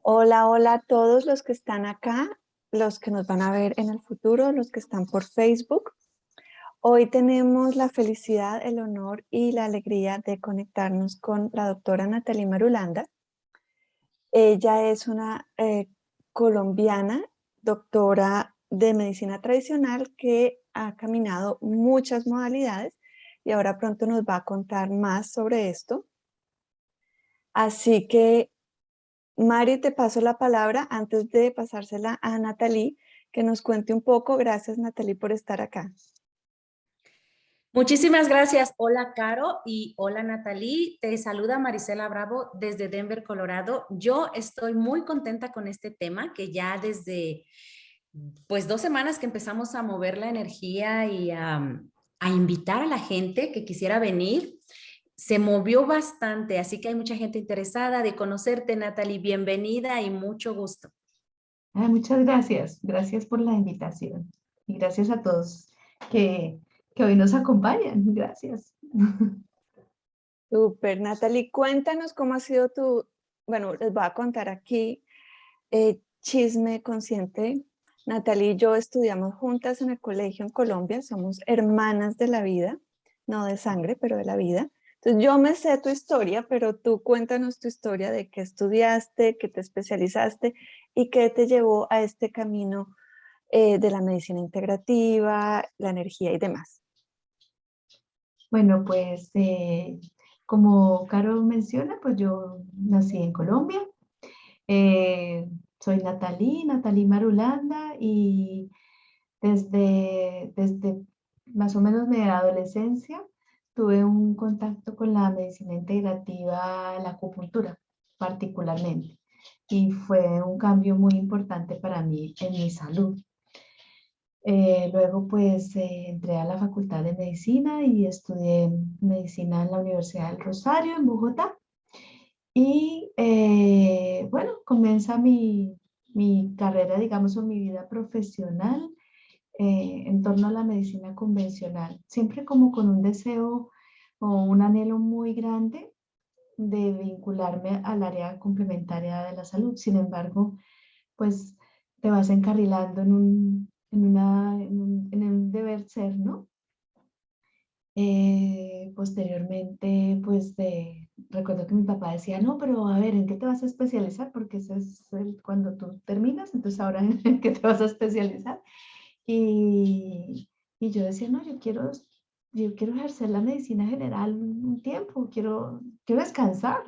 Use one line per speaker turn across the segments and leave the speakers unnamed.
Hola, hola a todos los que están acá, los que nos van a ver en el futuro, los que están por Facebook. Hoy tenemos la felicidad, el honor y la alegría de conectarnos con la doctora Natalie Marulanda. Ella es una colombiana, doctora de medicina tradicional que ha caminado muchas modalidades y ahora pronto nos va a contar más sobre esto. Así que Mari, te paso la palabra antes de pasársela a Natalie, que nos cuente un poco. Gracias, Natalie, por estar acá.
Muchísimas gracias. Hola, Caro, y hola, Natalie. Te saluda Marisela Bravo desde Denver, Colorado. Yo estoy muy contenta con este tema que ya desde pues 2 semanas que empezamos a mover la energía y a invitar a la gente que quisiera venir. Se movió bastante, así que hay mucha gente interesada de conocerte, Natalie. Bienvenida y mucho gusto.
Muchas gracias. Gracias por la invitación. Y gracias a todos que, que hoy nos acompañan. Gracias.
Súper, Natalie, cuéntanos cómo ha sido bueno, les voy a contar aquí chisme consciente. Natalie y yo estudiamos juntas en el colegio en Colombia, somos hermanas de la vida, no de sangre, pero de la vida. Entonces yo me sé tu historia, pero tú cuéntanos tu historia de qué estudiaste, qué te especializaste y qué te llevó a este camino de la medicina integrativa, la energía y demás.
Bueno, pues como Caro menciona, pues yo nací en Colombia. Eh, Soy Natalie Marulanda y desde más o menos mi adolescencia tuve un contacto con la medicina integrativa, la acupuntura particularmente. Y fue un cambio muy importante para mí en mi salud. Luego pues entré a la Facultad de Medicina y estudié medicina en la Universidad del Rosario en Bogotá. Y bueno, comienza mi carrera, digamos, o mi vida profesional en torno a la medicina convencional, siempre como con un deseo o un anhelo muy grande de vincularme al área complementaria de la salud. Sin embargo, pues te vas encarrilando en un deber ser, ¿no? Posteriormente, pues recuerdo que mi papá decía, no, pero a ver, ¿en qué te vas a especializar? Porque ese es cuando tú terminas, entonces ahora ¿en qué te vas a especializar? Y yo decía, no, yo quiero ejercer la medicina general un tiempo, quiero descansar.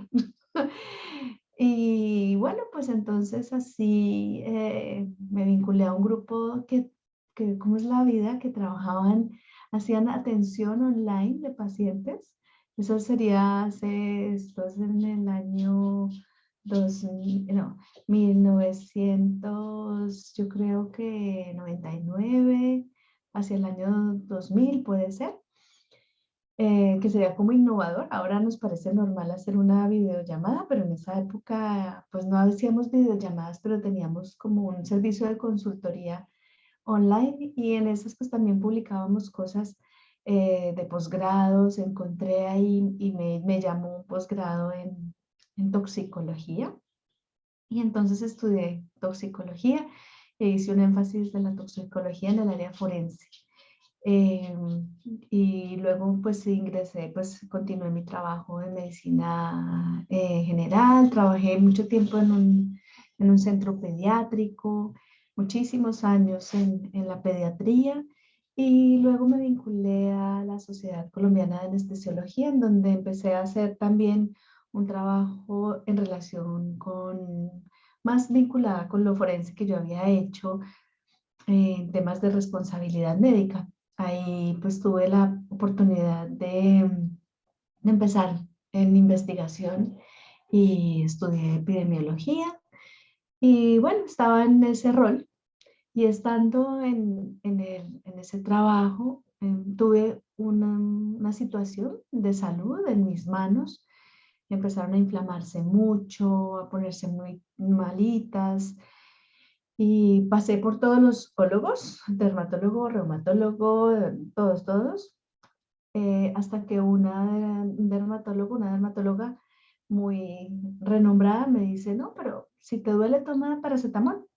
Y bueno, pues entonces así me vinculé a un grupo que, ¿cómo es la vida? Que hacían atención online de pacientes. Eso sería esto es en el año 2000, no, 1900, yo creo que 99, hacia el año 2000 puede ser, que sería como innovador. Ahora nos parece normal hacer una videollamada, pero en esa época pues no hacíamos videollamadas, pero teníamos como un servicio de consultoría online y en esas pues también publicábamos cosas de posgrados. Encontré ahí y me llamó un posgrado en toxicología y entonces estudié toxicología e hice un énfasis de la toxicología en el área forense. Eh, y luego pues ingresé, pues continué mi trabajo en medicina general, trabajé mucho tiempo en un centro pediátrico, muchísimos años en la pediatría y luego me vinculé a la Sociedad Colombiana de Anestesiología, en donde empecé a hacer también un trabajo en relación más vinculada con lo forense que yo había hecho en temas de responsabilidad médica. Ahí pues tuve la oportunidad de empezar en investigación y estudié epidemiología y bueno, estaba en ese rol y estando en ese trabajo tuve una situación de salud en mis manos. Empezaron a inflamarse mucho, a ponerse muy malitas y pasé por todos los ólogos, dermatólogo, reumatólogo, todos, hasta que una dermatóloga muy renombrada, me dice, no, pero si te duele, toma paracetamol.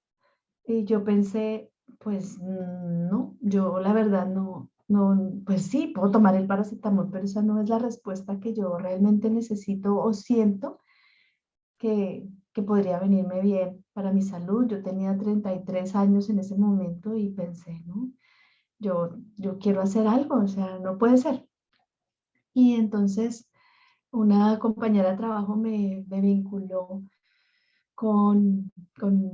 Y yo pensé, pues no, yo la verdad no, pues sí, puedo tomar el paracetamol, pero esa no es la respuesta que yo realmente necesito o siento que podría venirme bien para mi salud. Yo tenía 33 años en ese momento y pensé, ¿no? Yo quiero hacer algo, o sea, no puede ser. Y entonces una compañera de trabajo me vinculó con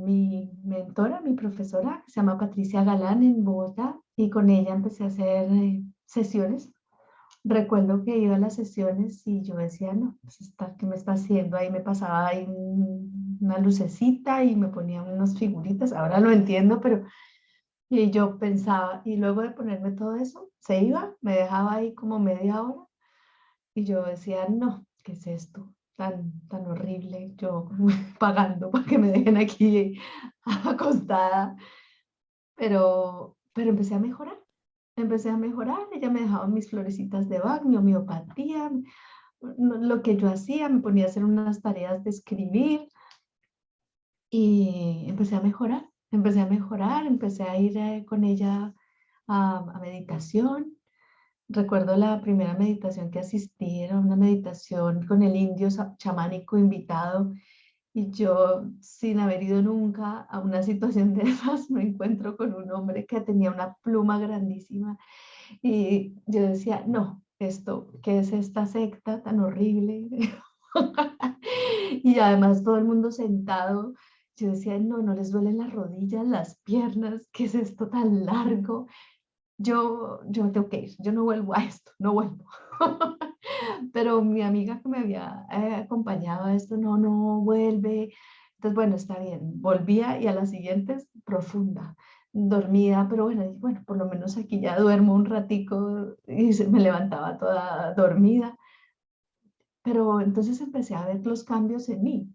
mi mentora, mi profesora, que se llama Patricia Galán en Bogotá, y con ella empecé a hacer sesiones. Recuerdo que iba a las sesiones y yo decía, no, pues ¿qué me está haciendo? Ahí me pasaba ahí una lucecita y me ponían unas figuritas, ahora lo entiendo, pero y yo pensaba, y luego de ponerme todo eso, se iba, me dejaba ahí como media hora y yo decía, no, ¿qué es esto? Tan horrible, yo pagando para que me dejen aquí acostada, pero empecé a mejorar, ella me dejaba mis florecitas de Bach, mi homeopatía, lo que yo hacía, me ponía a hacer unas tareas de escribir y empecé a ir con ella a meditación. Recuerdo la primera meditación que asistí, era una meditación con el indio chamánico invitado y yo, sin haber ido nunca a una situación de esas, me encuentro con un hombre que tenía una pluma grandísima y yo decía, no, ¿qué es esta secta tan horrible? Y además todo el mundo sentado. Yo decía, no, no les duelen las rodillas, las piernas, ¿qué es esto tan largo? Yo tengo que ir, yo no vuelvo a esto, no vuelvo. Pero mi amiga que me había acompañado a esto, no vuelve. Entonces, bueno, está bien, volvía y a las siguientes, profunda, dormida, pero bueno, bueno, por lo menos aquí ya duermo un ratico y me levantaba toda dormida. Pero entonces empecé a ver los cambios en mí,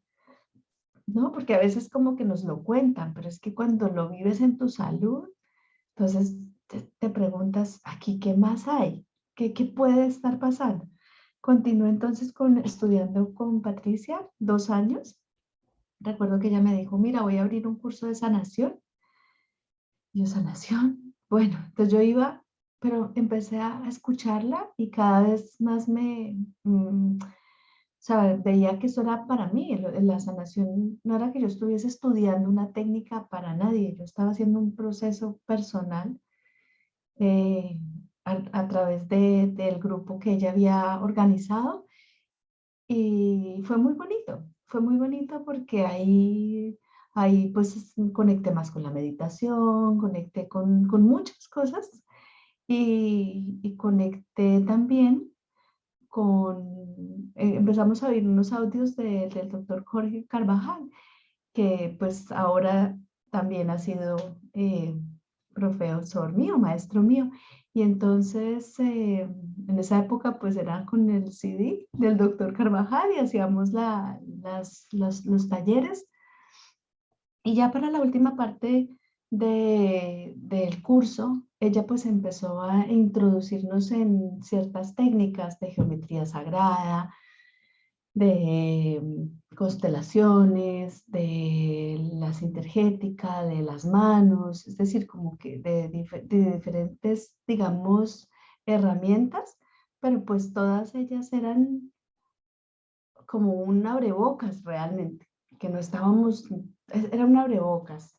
¿no? Porque a veces como que nos lo cuentan, pero es que cuando lo vives en tu salud, entonces te preguntas, ¿aquí qué más hay? ¿Qué puede estar pasando? Continué entonces estudiando con Patricia 2 años. Recuerdo que ella me dijo, mira, voy a abrir un curso de sanación. Y yo, sanación. Bueno, entonces yo iba, pero empecé a escucharla y cada vez más o sea, veía que eso era para mí. La sanación no era que yo estuviese estudiando una técnica para nadie, yo estaba haciendo un proceso personal eh, a través del grupo que ella había organizado y fue muy bonito porque ahí pues conecté más con la meditación, conecté con muchas cosas y conecté también empezamos a oír unos audios del doctor Jorge Carvajal, que pues ahora también ha sido profesor mío, maestro mío. Y entonces en esa época pues era con el CD del doctor Carvajal y hacíamos los talleres. Y ya para la última parte del curso, ella pues empezó a introducirnos en ciertas técnicas de geometría sagrada, de constelaciones, de la sintergética, de las manos, es decir, como que de diferentes, digamos, herramientas, pero pues todas ellas eran como un abrebocas realmente, que no estábamos, era un abrebocas.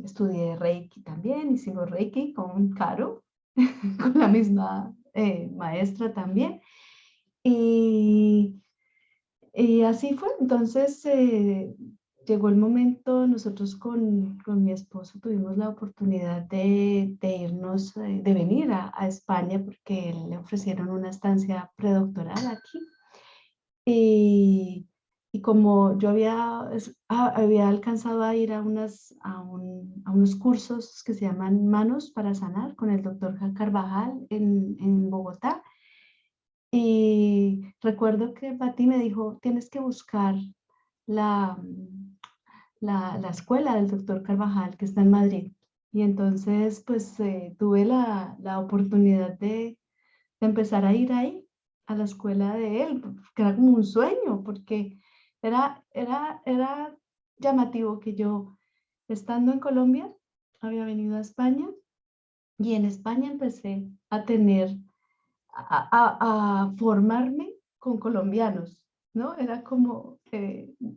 Estudié Reiki también, hicimos Reiki con Caro, con la misma maestra también. Y, y así fue. Entonces llegó el momento, nosotros con mi esposo tuvimos la oportunidad de irnos, de venir a España porque le ofrecieron una estancia predoctoral aquí. Y, y como yo había alcanzado a ir a unos cursos que se llaman Manos para Sanar con el doctor Carvajal en Bogotá, y recuerdo que Pati me dijo, tienes que buscar la, la escuela del doctor Carvajal que está en Madrid. Y entonces pues tuve la oportunidad de empezar a ir ahí a la escuela de él, que era como un sueño, porque era llamativo que yo, estando en Colombia, había venido a España y en España empecé a tener, a formarme con colombianos, ¿no? Era como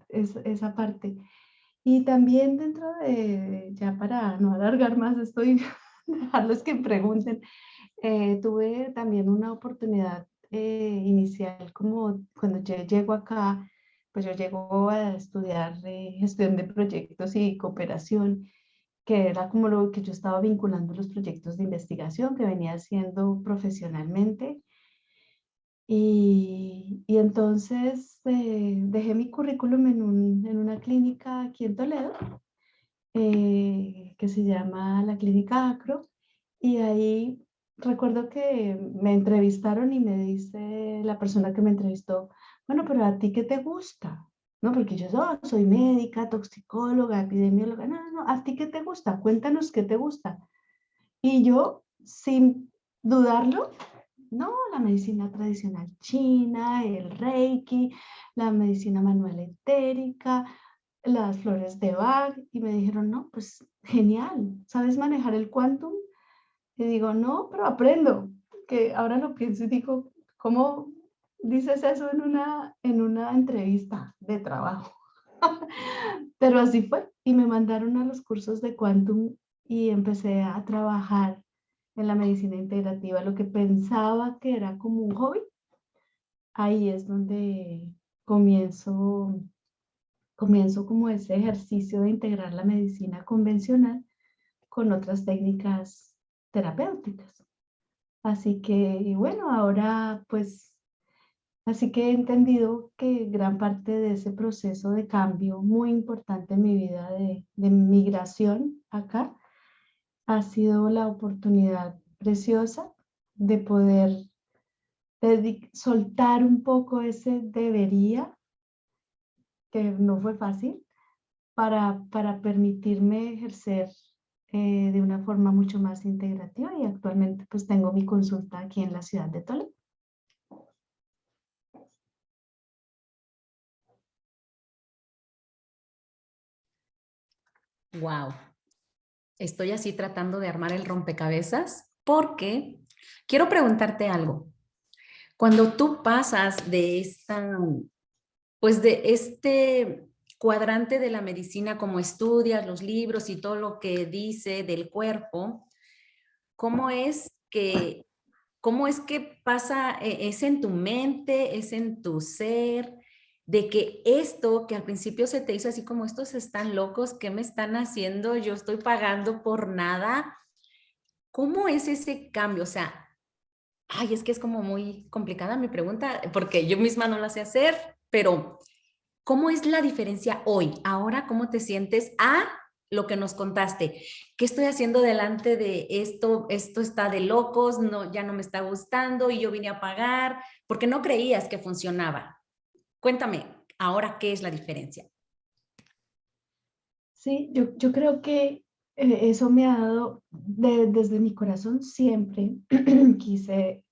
esa parte. Y también dentro de, ya para no alargar más, estoy, dejarlos que pregunten, tuve también una oportunidad inicial, como cuando yo llego acá, pues yo llego a estudiar gestión de proyectos y cooperación, que era como lo que yo estaba vinculando los proyectos de investigación que venía haciendo profesionalmente. Y entonces dejé mi currículum en una clínica aquí en Toledo, que se llama la Clínica Acro, y ahí recuerdo que me entrevistaron y me dice la persona que me entrevistó, bueno, pero ¿a ti qué te gusta? No, porque yo soy médica, toxicóloga, epidemióloga, no, no, no, ¿a ti qué te gusta? Cuéntanos qué te gusta. Y yo, sin dudarlo, no, la medicina tradicional china, el Reiki, la medicina manual etérica, las flores de Bach, y me dijeron, no, pues genial, ¿sabes manejar el quantum? Y digo, no, pero aprendo, que ahora lo pienso y digo, ¿cómo dices eso en una entrevista de trabajo? Pero así fue, y me mandaron a los cursos de quantum y empecé a trabajar en la medicina integrativa, lo que pensaba que era como un hobby, ahí es donde comienzo, comienzo como ese ejercicio de integrar la medicina convencional con otras técnicas terapéuticas. Así que, y bueno, ahora pues, así que he entendido que gran parte de ese proceso de cambio muy importante en mi vida de migración acá ha sido la oportunidad preciosa de poder soltar un poco ese debería, que no fue fácil, para permitirme ejercer de una forma mucho más integrativa y actualmente pues tengo mi consulta aquí en la ciudad de Toledo.
Wow. Estoy así tratando de armar el rompecabezas porque quiero preguntarte algo. Cuando tú pasas de pues de este cuadrante de la medicina, como estudias los libros y todo lo que dice del cuerpo, ¿cómo es que, cómo es que pasa, es en tu mente, es en tu ser, de que esto que al principio se te hizo así como estos están locos, ¿qué me están haciendo? Yo estoy pagando por nada. ¿Cómo es ese cambio? O sea, ay, es que es como muy complicada mi pregunta, porque yo misma no la sé hacer, pero ¿cómo es la diferencia hoy? Ahora, ¿cómo te sientes a lo que nos contaste? ¿Qué estoy haciendo delante de esto? Esto está de locos, no, ya no me está gustando y yo vine a pagar porque no creías que funcionaba. Cuéntame, ahora, ¿qué es la diferencia?
Sí, yo creo que eso me ha dado, desde mi corazón siempre quise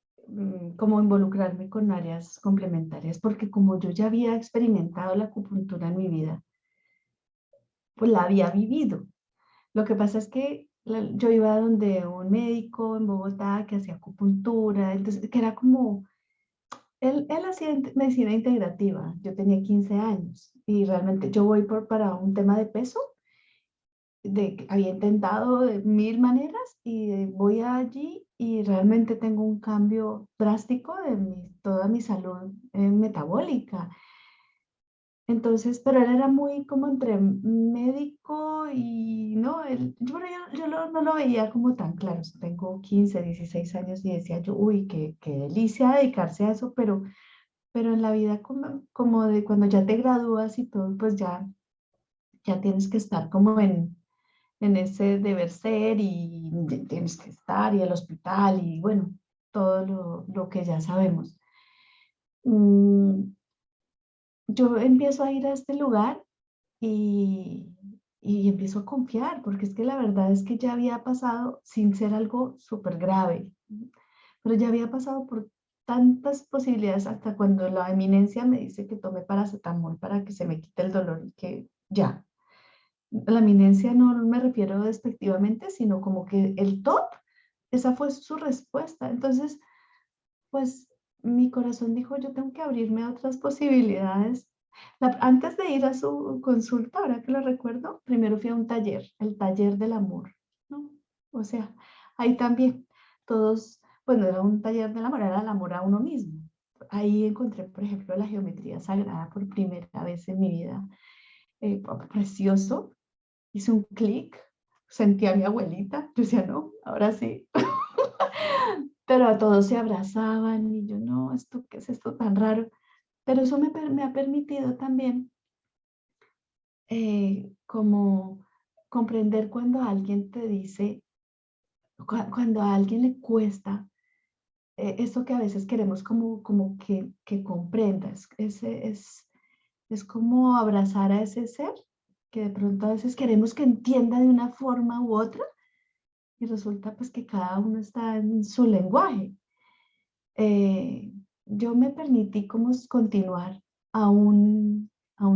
como involucrarme con áreas complementarias, porque como yo ya había experimentado la acupuntura en mi vida, pues la había vivido. Lo que pasa es que yo iba donde un médico en Bogotá que hacía acupuntura, entonces que era como, él hacía medicina integrativa, yo tenía 15 años y realmente yo voy para un tema de peso había intentado de mil maneras y voy allí y realmente tengo un cambio drástico de toda mi salud metabólica. Entonces, pero él era muy como entre médico y no, no lo veía como tan claro. O sea, tengo 15, 16 años y decía yo, uy, qué delicia dedicarse a eso, pero en la vida como de cuando ya te gradúas y todo, pues ya tienes que estar como en ese deber ser y tienes que estar y el hospital y bueno, todo lo que ya sabemos. Mm, yo empiezo a ir a este lugar y, y empiezo a confiar, porque es que la verdad es que ya había pasado, sin ser algo súper grave, pero ya había pasado por tantas posibilidades, hasta cuando la eminencia me dice que tome paracetamol para que se me quite el dolor y que ya. La eminencia no me refiero despectivamente, sino como que el top, esa fue su respuesta. Entonces, pues mi corazón dijo, yo tengo que abrirme a otras posibilidades. Antes de ir a su consulta, ahora que lo recuerdo, primero fui a un taller, el taller del amor, ¿no? O sea, ahí también todos, pues no era un taller del amor, era el amor a uno mismo. Ahí encontré, por ejemplo, la geometría sagrada por primera vez en mi vida. Precioso, hice un clic, sentí a mi abuelita, yo decía, no, ahora sí. Pero a todos se abrazaban y yo, no, ¿esto qué es esto tan raro? Pero eso me ha permitido también como comprender cuando alguien te dice, cuando a alguien le cuesta, eso que a veces queremos como que comprendas, es como abrazar a ese ser que de pronto a veces queremos que entienda de una forma u otra y resulta pues que cada uno está en su lenguaje. eh, yo me permití como continuar aún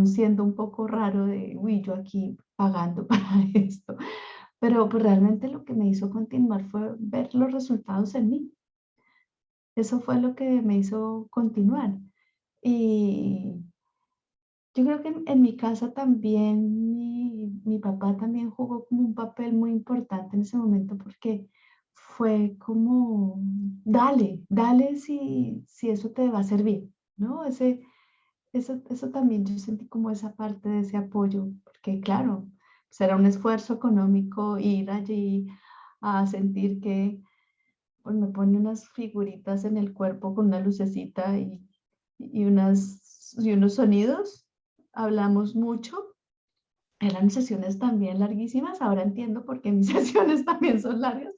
siendo un poco raro de, uy, yo aquí pagando para esto, pero pues realmente lo que me hizo continuar fue ver los resultados en mí. Eso fue lo que me hizo continuar. Y yo creo que en mi casa también, mi papá también jugó como un papel muy importante en ese momento porque fue como, dale, dale si eso te va a servir, ¿no? Eso también yo sentí como esa parte de ese apoyo, porque claro, será un esfuerzo económico ir allí a sentir que pues, me pone unas figuritas en el cuerpo con una lucecita y unos sonidos. Hablamos mucho. Eran sesiones también larguísimas. Ahora entiendo por qué mis sesiones también son largas,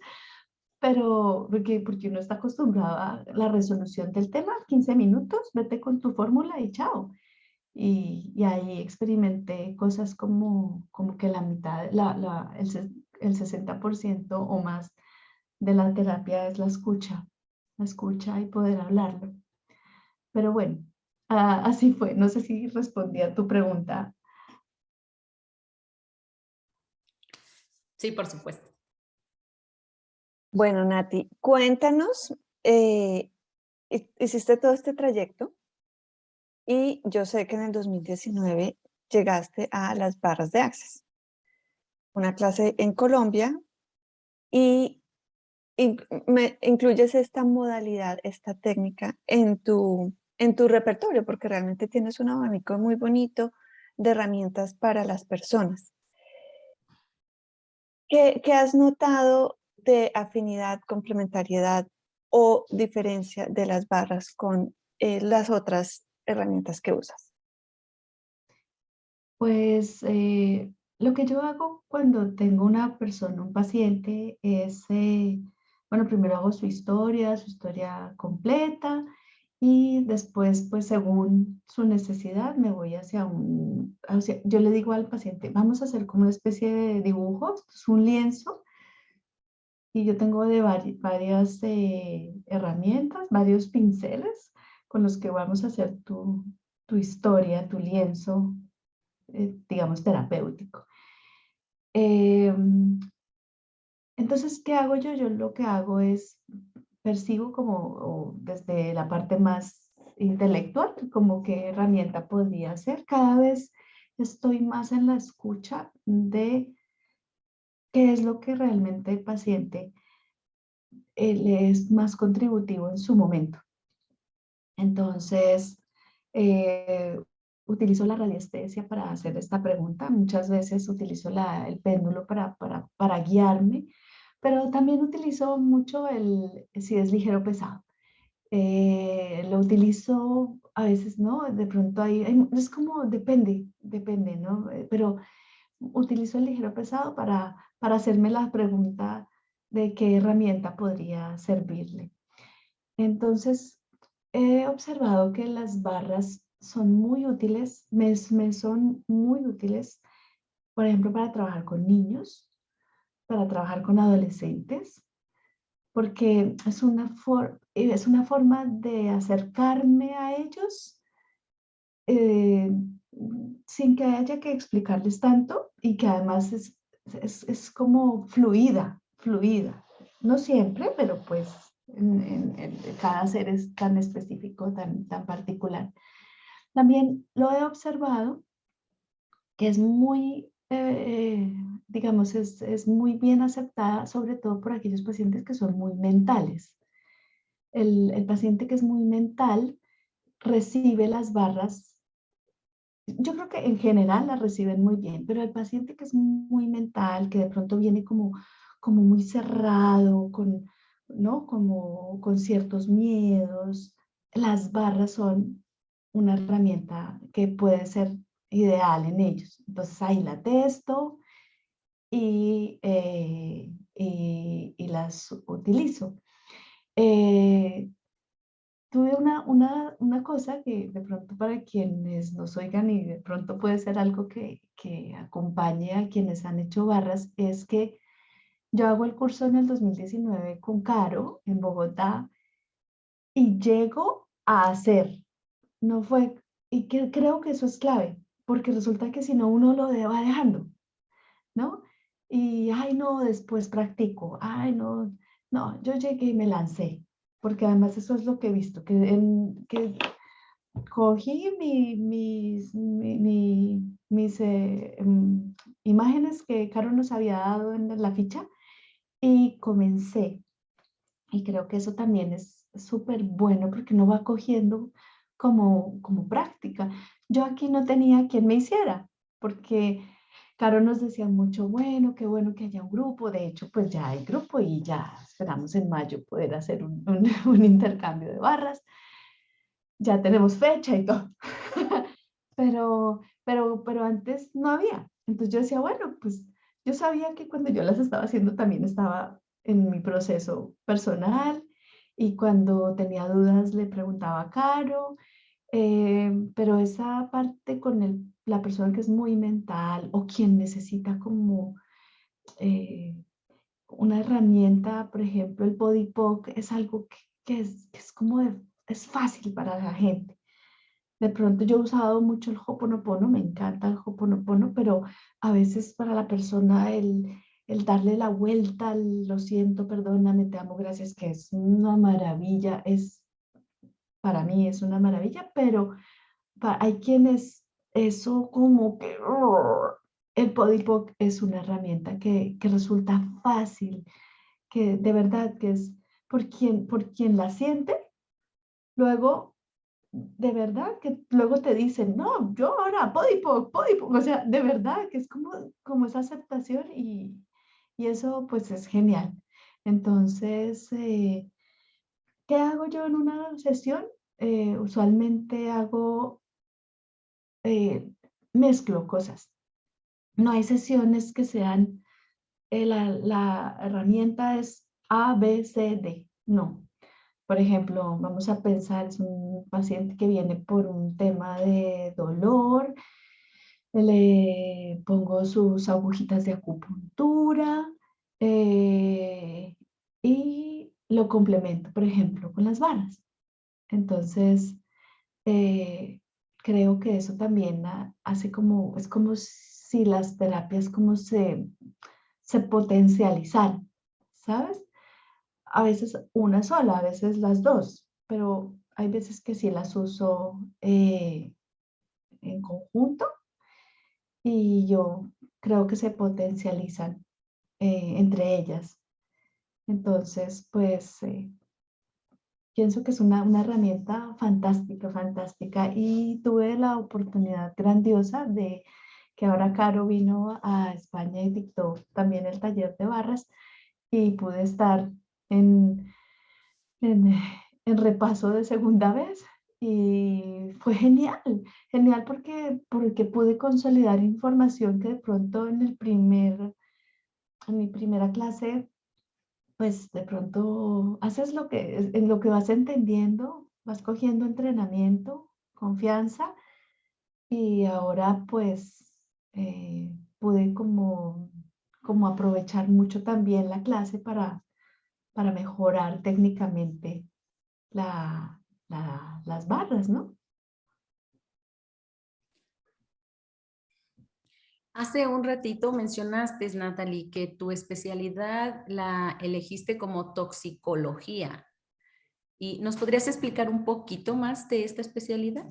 pero porque uno está acostumbrado a la resolución del tema, 15 minutos, vete con tu fórmula y chao. Y ahí experimenté cosas como que la mitad, el 60% o más de la terapia es la escucha y poder hablarlo. Pero bueno, así fue. No sé si respondí a tu pregunta.
Sí, por supuesto.
Bueno, Nati, cuéntanos, hiciste todo este trayecto y yo sé que en el 2019 llegaste a las barras de Access, una clase en Colombia, y incluyes esta modalidad, esta técnica en tu repertorio, porque realmente tienes un abanico muy bonito de herramientas para las personas. ¿Qué has notado de afinidad, complementariedad o diferencia de las barras con las otras herramientas que usas?
Pues lo que yo hago cuando tengo una persona, un paciente, es, bueno, primero hago su historia completa y después, pues según su necesidad, me voy yo le digo al paciente, vamos a hacer como una especie de dibujo, esto es un lienzo y yo tengo de varias herramientas, varios pinceles con los que vamos a hacer tu historia, tu lienzo, digamos, terapéutico. Entonces, ¿qué hago yo? Yo lo que hago es, percibo como desde la parte más intelectual, como qué herramienta podría ser. Cada vez estoy más en la escucha de qué es lo que realmente el paciente le es más contributivo en su momento. Entonces, eh, utilizo la radiestesia para hacer esta pregunta. Muchas veces utilizo el péndulo para guiarme, pero también utilizo mucho si es ligero o pesado. Lo utilizo a veces, ¿no? De pronto es como depende, ¿no? Pero utilizo el ligero o pesado para hacerme la pregunta de qué herramienta podría servirle. Entonces, he observado que las barras son muy útiles, me son muy útiles, por ejemplo, para trabajar con niños, para trabajar con adolescentes, porque es una forma de acercarme a ellos eh, sin que haya que explicarles tanto y que además es como fluida. No siempre, pero pues cada ser es tan específico, tan particular. También lo he observado que es muy, digamos, es muy bien aceptada, sobre todo por aquellos pacientes que son muy mentales. El paciente que es muy mental recibe las barras, yo creo que en general las reciben muy bien, pero el paciente que es muy mental, que de pronto viene como muy cerrado, ¿no? Como con ciertos miedos, las barras son una herramienta que puede ser ideal en ellos. Entonces ahí la testo y las utilizo. Eh, Tuve una cosa que de pronto para quienes nos oigan y de pronto puede ser algo que acompañe a quienes han hecho barras, es que yo hago el curso en el 2019 con Caro en Bogotá y llego a hacer. No fue, y creo que eso es clave, porque resulta que si no uno va dejando, ¿no? Y, ay, no, después practico, ay, no, no, yo llegué y me lancé, porque además eso es lo que he visto, que cogí mis imágenes que Caro nos había dado en la ficha y comencé. Y creo que eso también es súper bueno porque uno va cogiendo como práctica. Yo aquí no tenía quien me hiciera, porque Caro nos decía mucho, bueno, qué bueno que haya un grupo. De hecho, pues ya hay grupo y ya esperamos en mayo poder hacer un intercambio de barras. Ya tenemos fecha y todo. Pero antes no había. Entonces yo decía, bueno, pues yo sabía que cuando yo las estaba haciendo también estaba en mi proceso personal y cuando tenía dudas le preguntaba a Caro, pero esa parte con la persona que es muy mental o quien necesita como eh, una herramienta, por ejemplo, el body POC es algo que es como es fácil para la gente. De pronto yo he usado mucho el Hoponopono, me encanta el Hoponopono, pero a veces para la persona el darle la vuelta, lo siento, perdóname, te amo, gracias, que es una maravilla, para mí es una maravilla, pero hay quienes eso como que el Podipoc es una herramienta que resulta fácil, que de verdad que es por quien la siente, luego de verdad que luego te dicen, no, yo ahora Podipoc, Podipoc, o sea, de verdad que es como esa aceptación y eso pues es genial. Entonces, ¿qué hago yo en una sesión? Usualmente eh, mezclo cosas. No hay sesiones que sean, la herramienta es A, B, C, D. No. Por ejemplo, vamos a pensar, es un paciente que viene por un tema de dolor, le pongo sus agujitas de acupuntura y lo complemento, por ejemplo, con las barras. Entonces, eh, creo que eso también hace es como si las terapias como se potencializaran, ¿sabes? A veces una sola, a veces las dos, pero hay veces que sí las uso en conjunto y yo creo que se potencializan entre ellas. Entonces, pues pienso que es una herramienta fantástica, fantástica y tuve la oportunidad grandiosa de que ahora Caro vino a España y dictó también el taller de barras y pude estar en, en, en repaso de segunda vez y fue genial, genial porque pude consolidar información que de pronto en mi primera clase, pues de pronto haces en lo que vas entendiendo, vas cogiendo entrenamiento, confianza y ahora pues pude como aprovechar mucho también la clase para mejorar técnicamente las barras, ¿no?
Hace un ratito mencionaste, Natalie, que tu especialidad la elegiste como toxicología. ¿Y nos podrías explicar un poquito más de esta especialidad?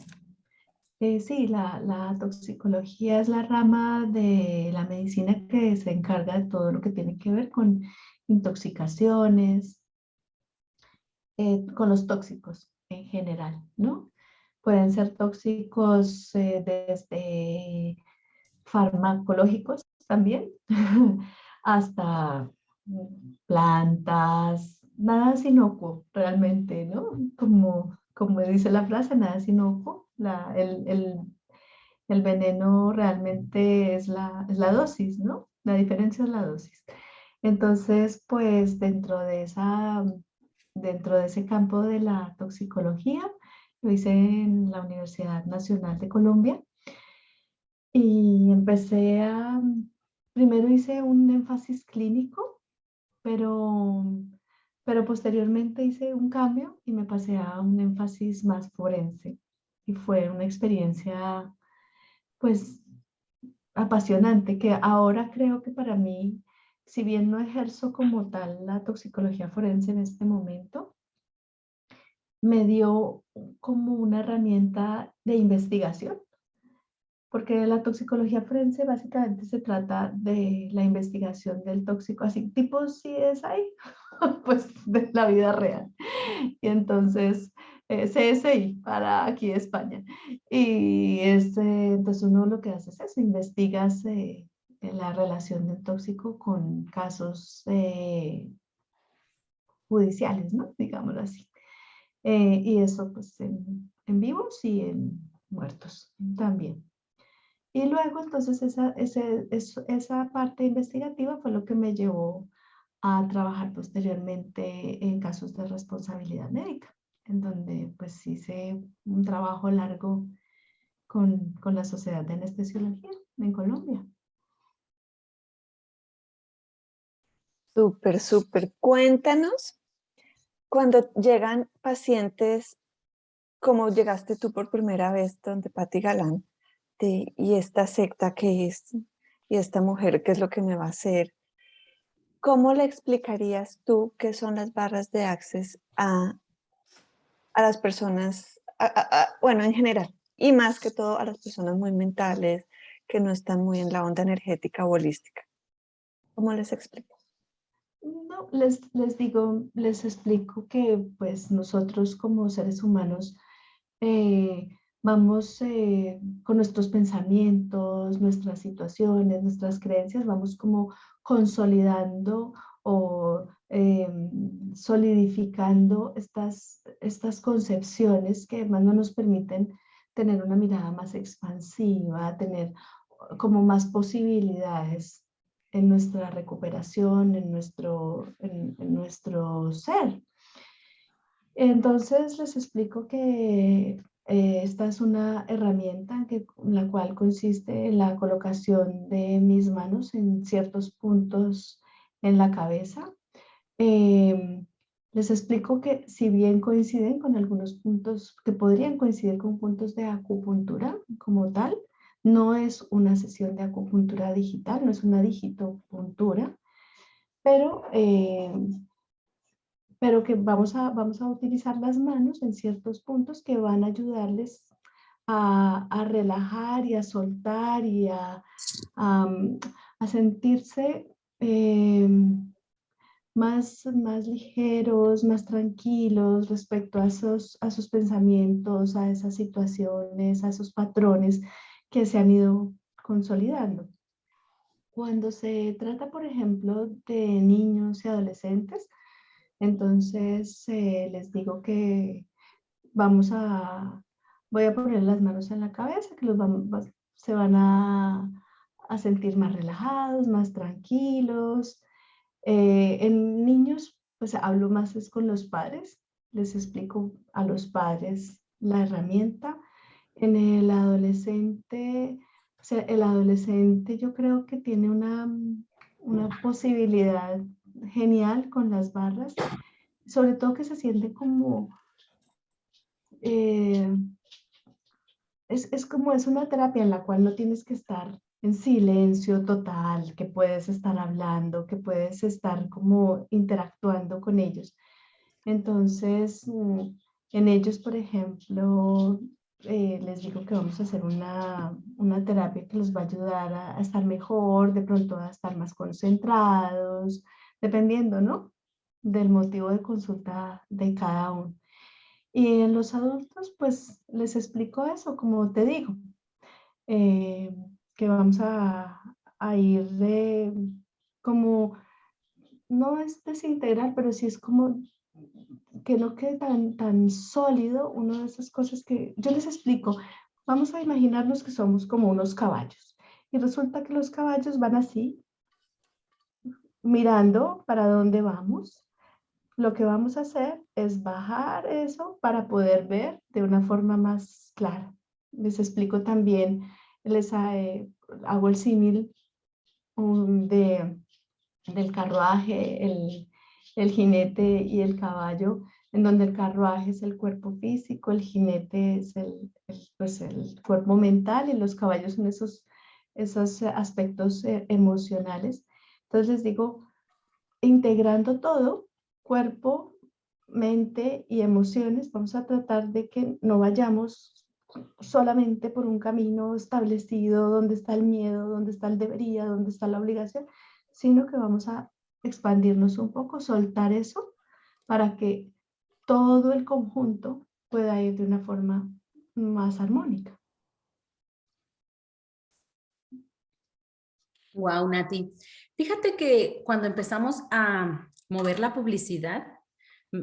Sí, la toxicología es la rama de la medicina que se encarga de todo lo que tiene que ver con intoxicaciones, con los tóxicos en general, ¿no? Pueden ser tóxicos desde farmacológicos también, hasta plantas, nada es inocuo realmente, ¿no? Como dice la frase, nada es inocuo. El veneno realmente es la dosis, ¿no? La diferencia es la dosis. Entonces, pues dentro de ese campo de la toxicología, lo hice en la Universidad Nacional de Colombia y primero hice un énfasis clínico, pero, pero posteriormente hice un cambio y me pasé a un énfasis más forense. Y fue una experiencia, pues, apasionante, que ahora creo que para mí, si bien no ejerzo como tal la toxicología forense en este momento, me dio como una herramienta de investigación, porque la toxicología forense básicamente se trata de la investigación del tóxico, así tipo CSI, pues de la vida real. Y entonces, CSI para aquí España. Y entonces uno lo que hace es eso, investigas la relación del tóxico con casos judiciales, ¿no? Digámoslo así. Y eso pues en vivos y en muertos también. Y luego entonces esa parte investigativa fue lo que me llevó a trabajar posteriormente en casos de responsabilidad médica, en donde pues hice un trabajo largo con la Sociedad de Anestesiología en Colombia.
Súper, súper. Cuéntanos cuando llegan pacientes, como llegaste tú por primera vez donde Patti Galán, y esta secta que es, y esta mujer, ¿qué es lo que me va a hacer? ¿Cómo le explicarías tú qué son las barras de Access a las personas, bueno, en general, y más que todo a las personas muy mentales que no están muy en la onda energética o holística? ¿Cómo les explico?
No, les explico que pues nosotros como seres humanos eh, vamos con nuestros pensamientos, nuestras situaciones, nuestras creencias, vamos como consolidando o solidificando estas concepciones que además no nos permiten tener una mirada más expansiva, tener como más posibilidades en nuestra recuperación, en nuestro ser. Entonces les explico que esta es una herramienta la cual consiste en la colocación de mis manos en ciertos puntos en la cabeza. Em, Les explico que si bien coinciden con algunos puntos que podrían coincidir con puntos de acupuntura como tal, no es una sesión de acupuntura digital, no es una digitopuntura, pero que vamos a utilizar las manos en ciertos puntos que van a ayudarles a relajar y a soltar y a sentirse más ligeros, más tranquilos respecto a sus pensamientos, a esas situaciones, a esos patrones que se han ido consolidando. Cuando se trata, por ejemplo, de niños y adolescentes, entonces les digo que vamos a, voy a poner las manos en la cabeza, que se van a sentir más relajados, más tranquilos. En niños, pues hablo más es con los padres, les explico a los padres la herramienta. En el adolescente yo creo que tiene una posibilidad genial con las barras, sobre todo que se siente como, eh, es como es una terapia en la cual no tienes que estar en silencio total, que puedes estar hablando, que puedes estar como interactuando con ellos. Entonces, en ellos, por ejemplo, les digo que vamos a hacer una terapia que los va a ayudar a estar mejor, de pronto a estar más concentrados, dependiendo, ¿no? Del motivo de consulta de cada uno. Y en los adultos, pues les explico eso, como te digo, eh, que vamos a ir de, como, no es desintegrar, pero sí es como que no quede tan sólido una de esas cosas que yo les explico. Vamos a imaginarnos que somos como unos caballos y resulta que los caballos van así, mirando para dónde vamos. Lo que vamos a hacer es bajar eso para poder ver de una forma más clara. Les explico también, les hago el símil de, del carruaje, el jinete y el caballo, en donde el carruaje es el cuerpo físico, el jinete es pues el cuerpo mental y los caballos son esos aspectos emocionales. Entonces les digo, integrando todo, cuerpo, mente y emociones, vamos a tratar de que no vayamos solamente por un camino establecido donde está el miedo, donde está el debería, donde está la obligación, sino que vamos a expandirnos un poco, soltar eso para que todo el conjunto pueda ir de una forma más armónica.
Wow, Nati. Fíjate que cuando empezamos a mover la publicidad, mm,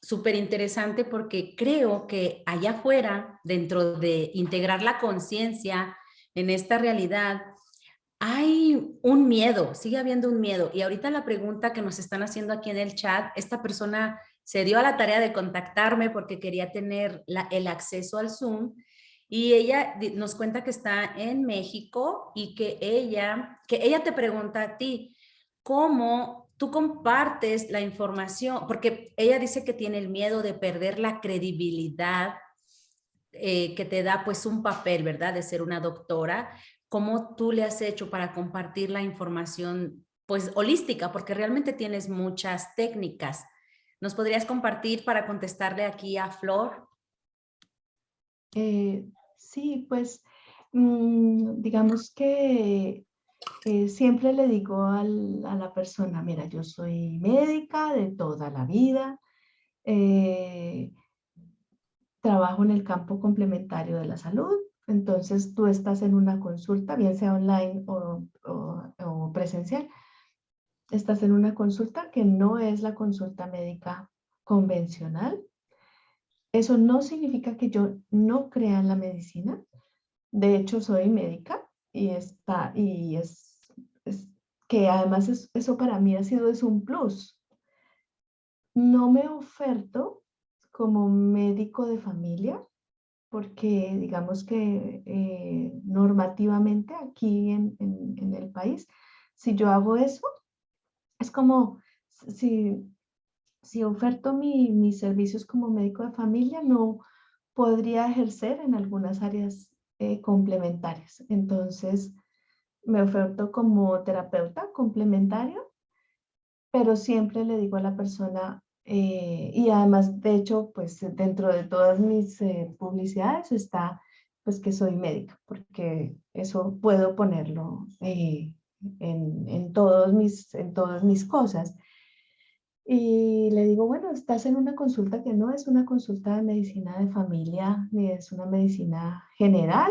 súper interesante porque creo que allá afuera, dentro de integrar la conciencia en esta realidad, hay un miedo, sigue habiendo un miedo. Y ahorita la pregunta que nos están haciendo aquí en el chat, esta persona se dio a la tarea de contactarme porque quería tener el acceso al Zoom y ella nos cuenta que está en México y que ella te pregunta a ti, ¿cómo tú compartes la información? Porque ella dice que tiene el miedo de perder la credibilidad que te da pues un papel, ¿verdad? De ser una doctora. ¿Cómo tú le has hecho para compartir la información pues holística? Porque realmente tienes muchas técnicas. ¿Nos podrías compartir para contestarle aquí a Flor?
Sí, pues digamos que siempre le digo a la persona, mira, yo soy médica de toda la vida, eh, trabajo en el campo complementario de la salud, entonces tú estás en una consulta, bien sea online o presencial, estás en una consulta que no es la consulta médica convencional. Eso no significa que yo no crea en la medicina. De hecho, soy médica y es que además eso para mí es un plus. No me oferto como médico de familia porque digamos que normativamente aquí en el país, si yo hago eso, es como si, si oferto mis servicios como médico de familia, no podría ejercer en algunas áreas complementarias. Entonces, me oferto como terapeuta complementario, pero siempre le digo a la persona, y además, de hecho, pues dentro de todas mis publicidades está pues que soy médica, porque eso puedo ponerlo en todas mis cosas. Y le digo, bueno, estás en una consulta que no es una consulta de medicina de familia, ni es una medicina general,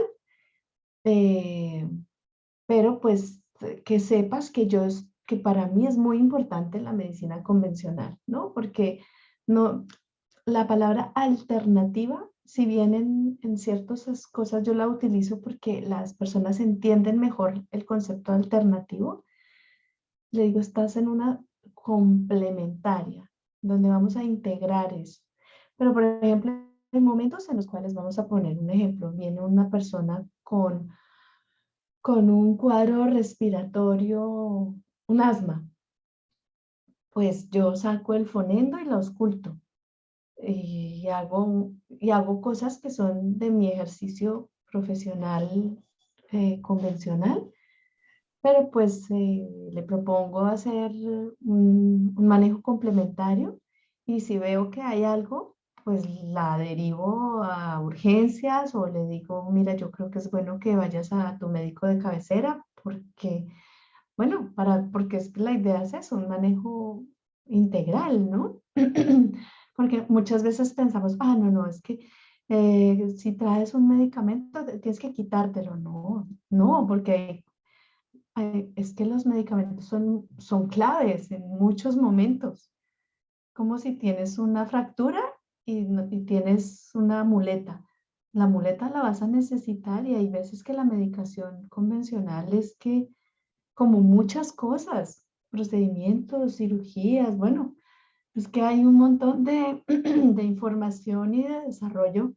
eh, pero pues que sepas que que para mí es muy importante la medicina convencional, ¿no? Porque no, la palabra alternativa, si bien en ciertas cosas yo la utilizo porque las personas entienden mejor el concepto alternativo, le digo, estás en una complementaria, donde vamos a integrar eso. Pero, por ejemplo, hay momentos en los cuales vamos a poner un ejemplo, viene una persona con un cuadro respiratorio, un asma, pues yo saco el fonendo y lo ausculto. Y hago cosas que son de mi ejercicio profesional convencional, pero pues le propongo hacer un manejo complementario y si veo que hay algo, pues la derivo a urgencias o le digo, mira, yo creo que es bueno que vayas a tu médico de cabecera porque, bueno, porque la idea es eso, un manejo integral, ¿no? Porque muchas veces pensamos, no, no, es que si traes un medicamento tienes que quitártelo. No, no, porque es que los medicamentos son claves en muchos momentos. Como si tienes una fractura y tienes una muleta. La muleta la vas a necesitar y hay veces que la medicación convencional es que, como muchas cosas, procedimientos, cirugías, bueno, es que hay un montón de, de información y de desarrollo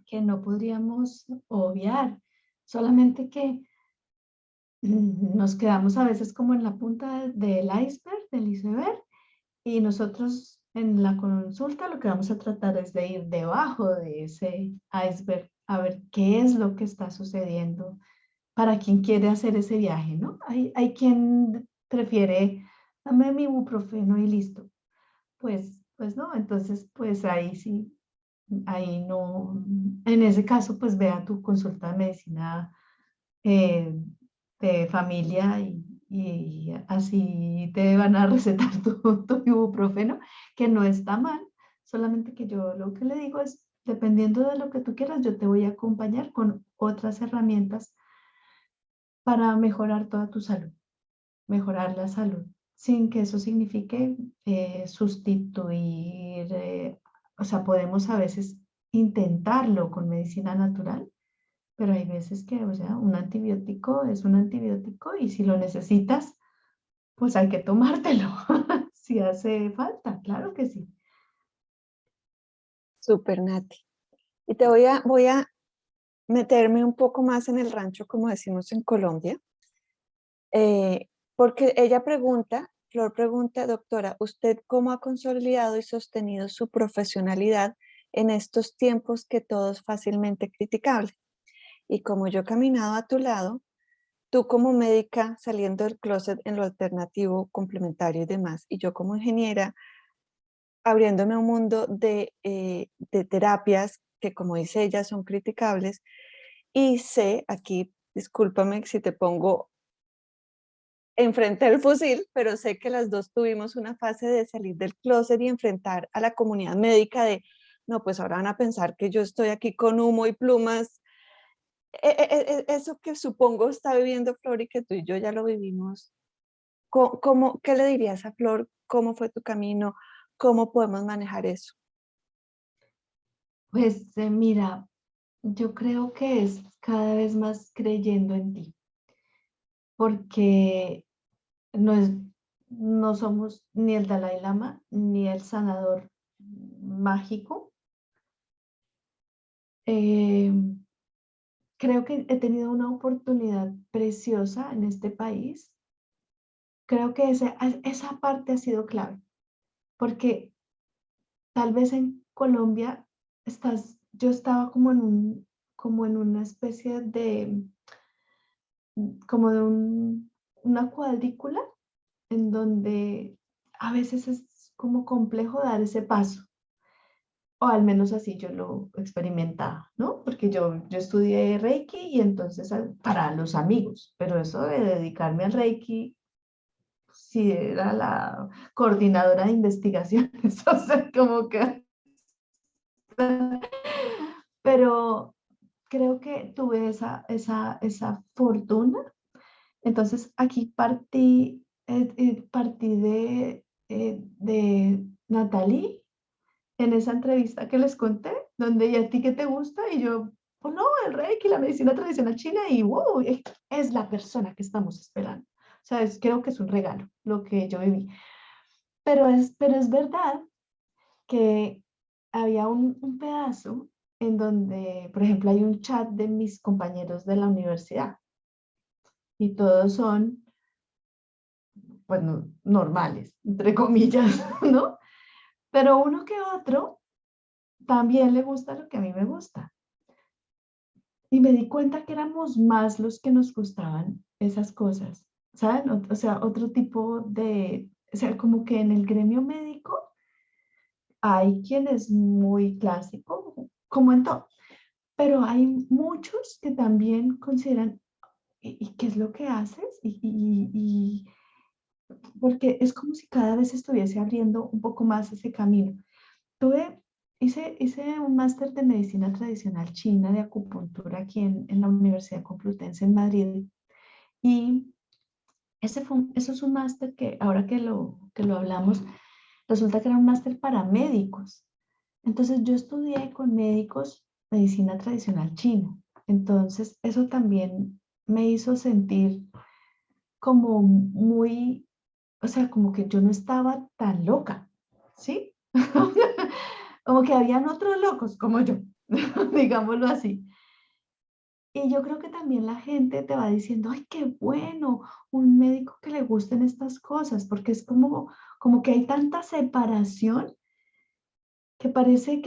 que no podríamos obviar. Solamente que nos quedamos a veces como en la punta del iceberg, del iceberg, y nosotros en la consulta lo que vamos a tratar es de ir debajo de ese iceberg a ver qué es lo que está sucediendo para quien quiere hacer ese viaje, ¿no? Hay quien prefiere, dame mi ibuprofeno y listo. Pues no, entonces pues ahí sí, ahí no, en ese caso pues ve a tu consulta de medicina eh, de familia y así te van a recetar tu ibuprofeno, que no está mal, solamente que yo lo que le digo es, dependiendo de lo que tú quieras, yo te voy a acompañar con otras herramientas para mejorar toda tu salud, mejorar la salud, sin que eso signifique sustituir, o sea, podemos a veces intentarlo con medicina natural, pero hay veces que, o sea, un antibiótico es un antibiótico y si lo necesitas, pues hay que tomártelo. Si hace falta, claro que sí.
Súper, Nati. Y voy a meterme un poco más en el rancho, como decimos en Colombia, porque ella pregunta, Flor pregunta, doctora, ¿usted cómo ha consolidado y sostenido su profesionalidad en estos tiempos que todo es fácilmente criticable? Y como yo he caminado a tu lado, tú como médica saliendo del closet en lo alternativo, complementario y demás, y yo como ingeniera abriéndome a un mundo de terapias que, como dice ella, son criticables. Y sé, aquí, discúlpame si te pongo enfrente del fusil, pero sé que las dos tuvimos una fase de salir del closet y enfrentar a la comunidad médica de, no, pues ahora van a pensar que yo estoy aquí con humo y plumas. Eso que supongo está viviendo Flor y que tú y yo ya lo vivimos. ¿Qué le dirías a Flor? ¿Cómo fue tu camino? ¿Cómo podemos manejar eso?
Pues mira, yo creo que es cada vez más creyendo en ti, porque no es, no somos ni el Dalai Lama ni el sanador mágico. Eh, Creo que he tenido una oportunidad preciosa en este país. Creo que esa parte ha sido clave, porque tal vez en Colombia yo estaba como en una especie de, como de una cuadrícula en donde a veces es como complejo dar ese paso, o al menos así yo lo experimentaba, ¿no? Porque yo estudié Reiki y entonces para los amigos, pero eso de dedicarme al Reiki, sí era la coordinadora de investigaciones, o sea, como que, pero creo que tuve esa fortuna. Entonces aquí partí de Natalie en esa entrevista que les conté, donde ¿y a ti qué te gusta? Y yo, pues no, el Reiki, la medicina tradicional china, y wow, es la persona que estamos esperando. O sea, creo que es un regalo lo que yo viví. Pero es verdad que había un pedazo en donde, por ejemplo, hay un chat de mis compañeros de la universidad y todos son pues normales, entre comillas, ¿no? Pero uno que otro también le gusta lo que a mí me gusta. Y me di cuenta que éramos más los que nos gustaban esas cosas, ¿saben? O sea, otro tipo de, o sea, como que en el gremio médico hay quien es muy clásico, como en todo, pero hay muchos que también consideran, ¿y qué es lo que haces? Porque es como si cada vez estuviese abriendo un poco más ese camino. Tuve, hice un máster de medicina tradicional china de acupuntura aquí en la Universidad Complutense en Madrid. Y eso es un máster que ahora que lo hablamos, resulta que era un máster para médicos. Entonces yo estudié con médicos medicina tradicional china. Entonces eso también me hizo sentir como muy, o sea, como que yo no estaba tan loca, ¿sí? Como que habían otros locos como yo, digámoslo así. Y yo creo que también la gente te va diciendo, ay, qué bueno, un médico que le gusten estas cosas, porque es como que hay tanta separación que parece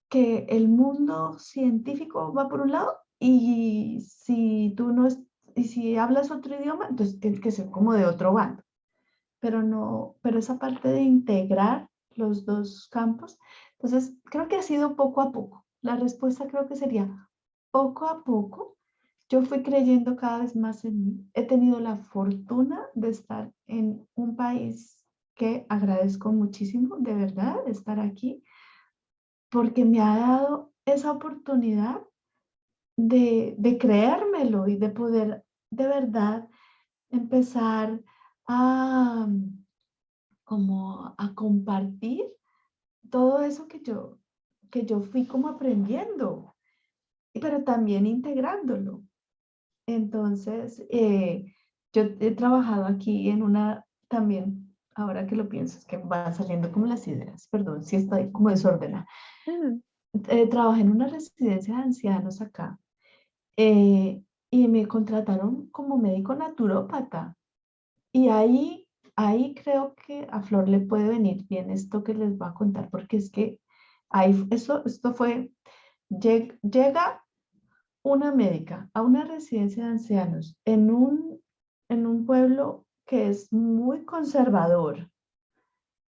que el mundo científico va por un lado y si tú no es, y si hablas otro idioma, entonces tienes que ser como de otro bando. Pero no, pero esa parte de integrar los dos campos, entonces creo que ha sido poco a poco. La respuesta creo que sería poco a poco. Yo fui creyendo cada vez más en mí. He tenido la fortuna de estar en un país que agradezco muchísimo, de verdad, de estar aquí, porque me ha dado esa oportunidad de creérmelo y de poder de verdad empezar a como a compartir todo eso que yo fui como aprendiendo, pero también integrándolo. Entonces, yo he trabajado aquí en una, también, ahora que lo pienso, es que van saliendo como las ideas, perdón si estoy como desordenada.
Mm.
Trabajé en una residencia de ancianos acá eh, y me contrataron como médico naturópata. Y ahí creo que a Flor le puede venir bien esto que les voy a contar, porque es que esto fue, llega una médica a una residencia de ancianos en un pueblo que es muy conservador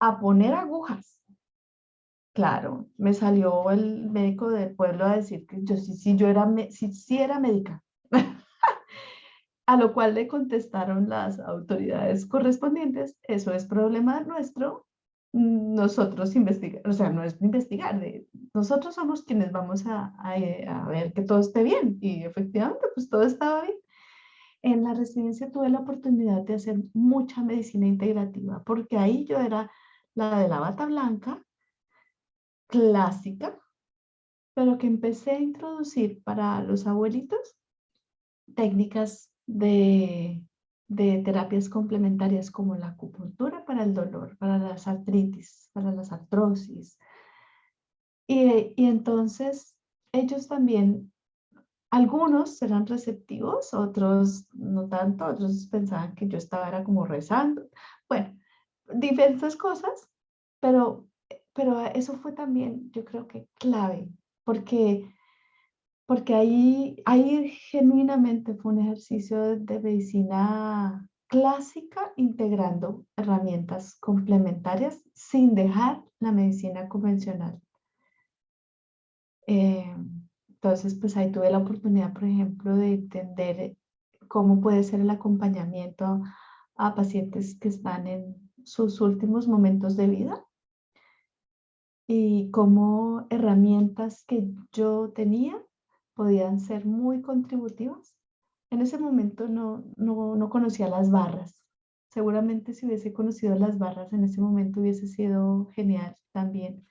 a poner agujas. Claro, me salió el médico del pueblo a decir que yo sí, yo era, sí era médica. A lo cual le contestaron las autoridades correspondientes, eso es problema nuestro, nosotros investigar, o sea, no es investigar, nosotros somos quienes vamos a ver que todo esté bien. Y efectivamente, pues todo estaba bien. En la residencia tuve la oportunidad de hacer mucha medicina integrativa, porque ahí yo era la de la bata blanca, clásica, pero que empecé a introducir para los abuelitos técnicas de terapias complementarias como la acupuntura para el dolor, para las artritis, para las artrosis. Y entonces ellos también, algunos eran receptivos, otros no tanto, otros pensaban que yo estaba era como rezando. Bueno, diferentes cosas, pero, pero eso fue también, yo creo que clave, porque porque ahí genuinamente fue un ejercicio de medicina clásica integrando herramientas complementarias sin dejar la medicina convencional. Eh, entonces, pues ahí tuve la oportunidad, por ejemplo, de entender cómo puede ser el acompañamiento a pacientes que están en sus últimos momentos de vida y cómo herramientas que yo tenía podían ser muy contributivas. En ese momento no conocía las barras. Seguramente si hubiese conocido las barras en ese momento hubiese sido genial también.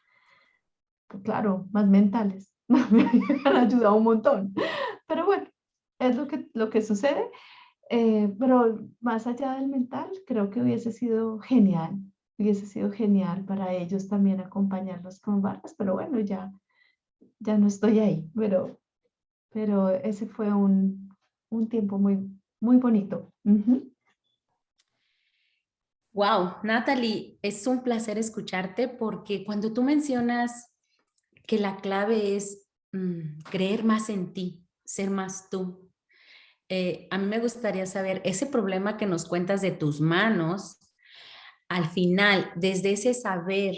Pues claro, más mentales. Me han ayudado un montón. Pero bueno, es lo que sucede. Pero más allá del mental, creo que hubiese sido genial. Hubiese sido genial para ellos también acompañarlos con barras. Pero bueno, ya no estoy ahí. Pero ese fue un tiempo muy, muy bonito. Ujú.
Wow, Natalie, es un placer escucharte porque cuando tú mencionas que la clave es creer más en ti, ser más tú, a mí me gustaría saber ese problema que nos cuentas de tus manos, al final, desde ese saber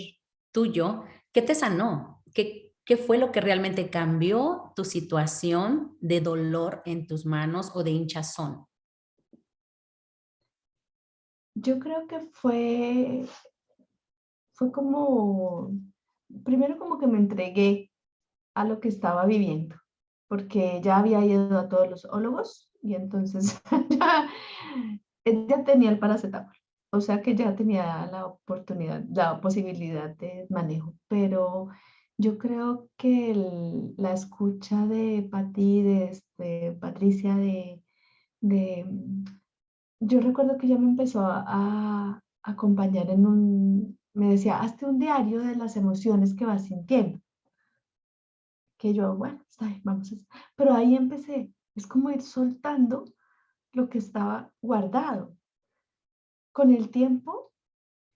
tuyo, ¿qué te sanó? ¿Qué fue lo que realmente cambió tu situación de dolor en tus manos o de hinchazón?
Yo creo que fue como, primero como que me entregué a lo que estaba viviendo, porque ya había ido a todos los ólogos y entonces ya tenía el paracetamol, o sea que ya tenía la oportunidad, la posibilidad de manejo, pero yo creo que la escucha de Pati, Patricia, de, yo recuerdo que ella me empezó a acompañar me decía, hazte un diario de las emociones que vas sintiendo, que yo, bueno, está bien, vamos a hacer. Pero ahí empecé, es como ir soltando lo que estaba guardado. Con el tiempo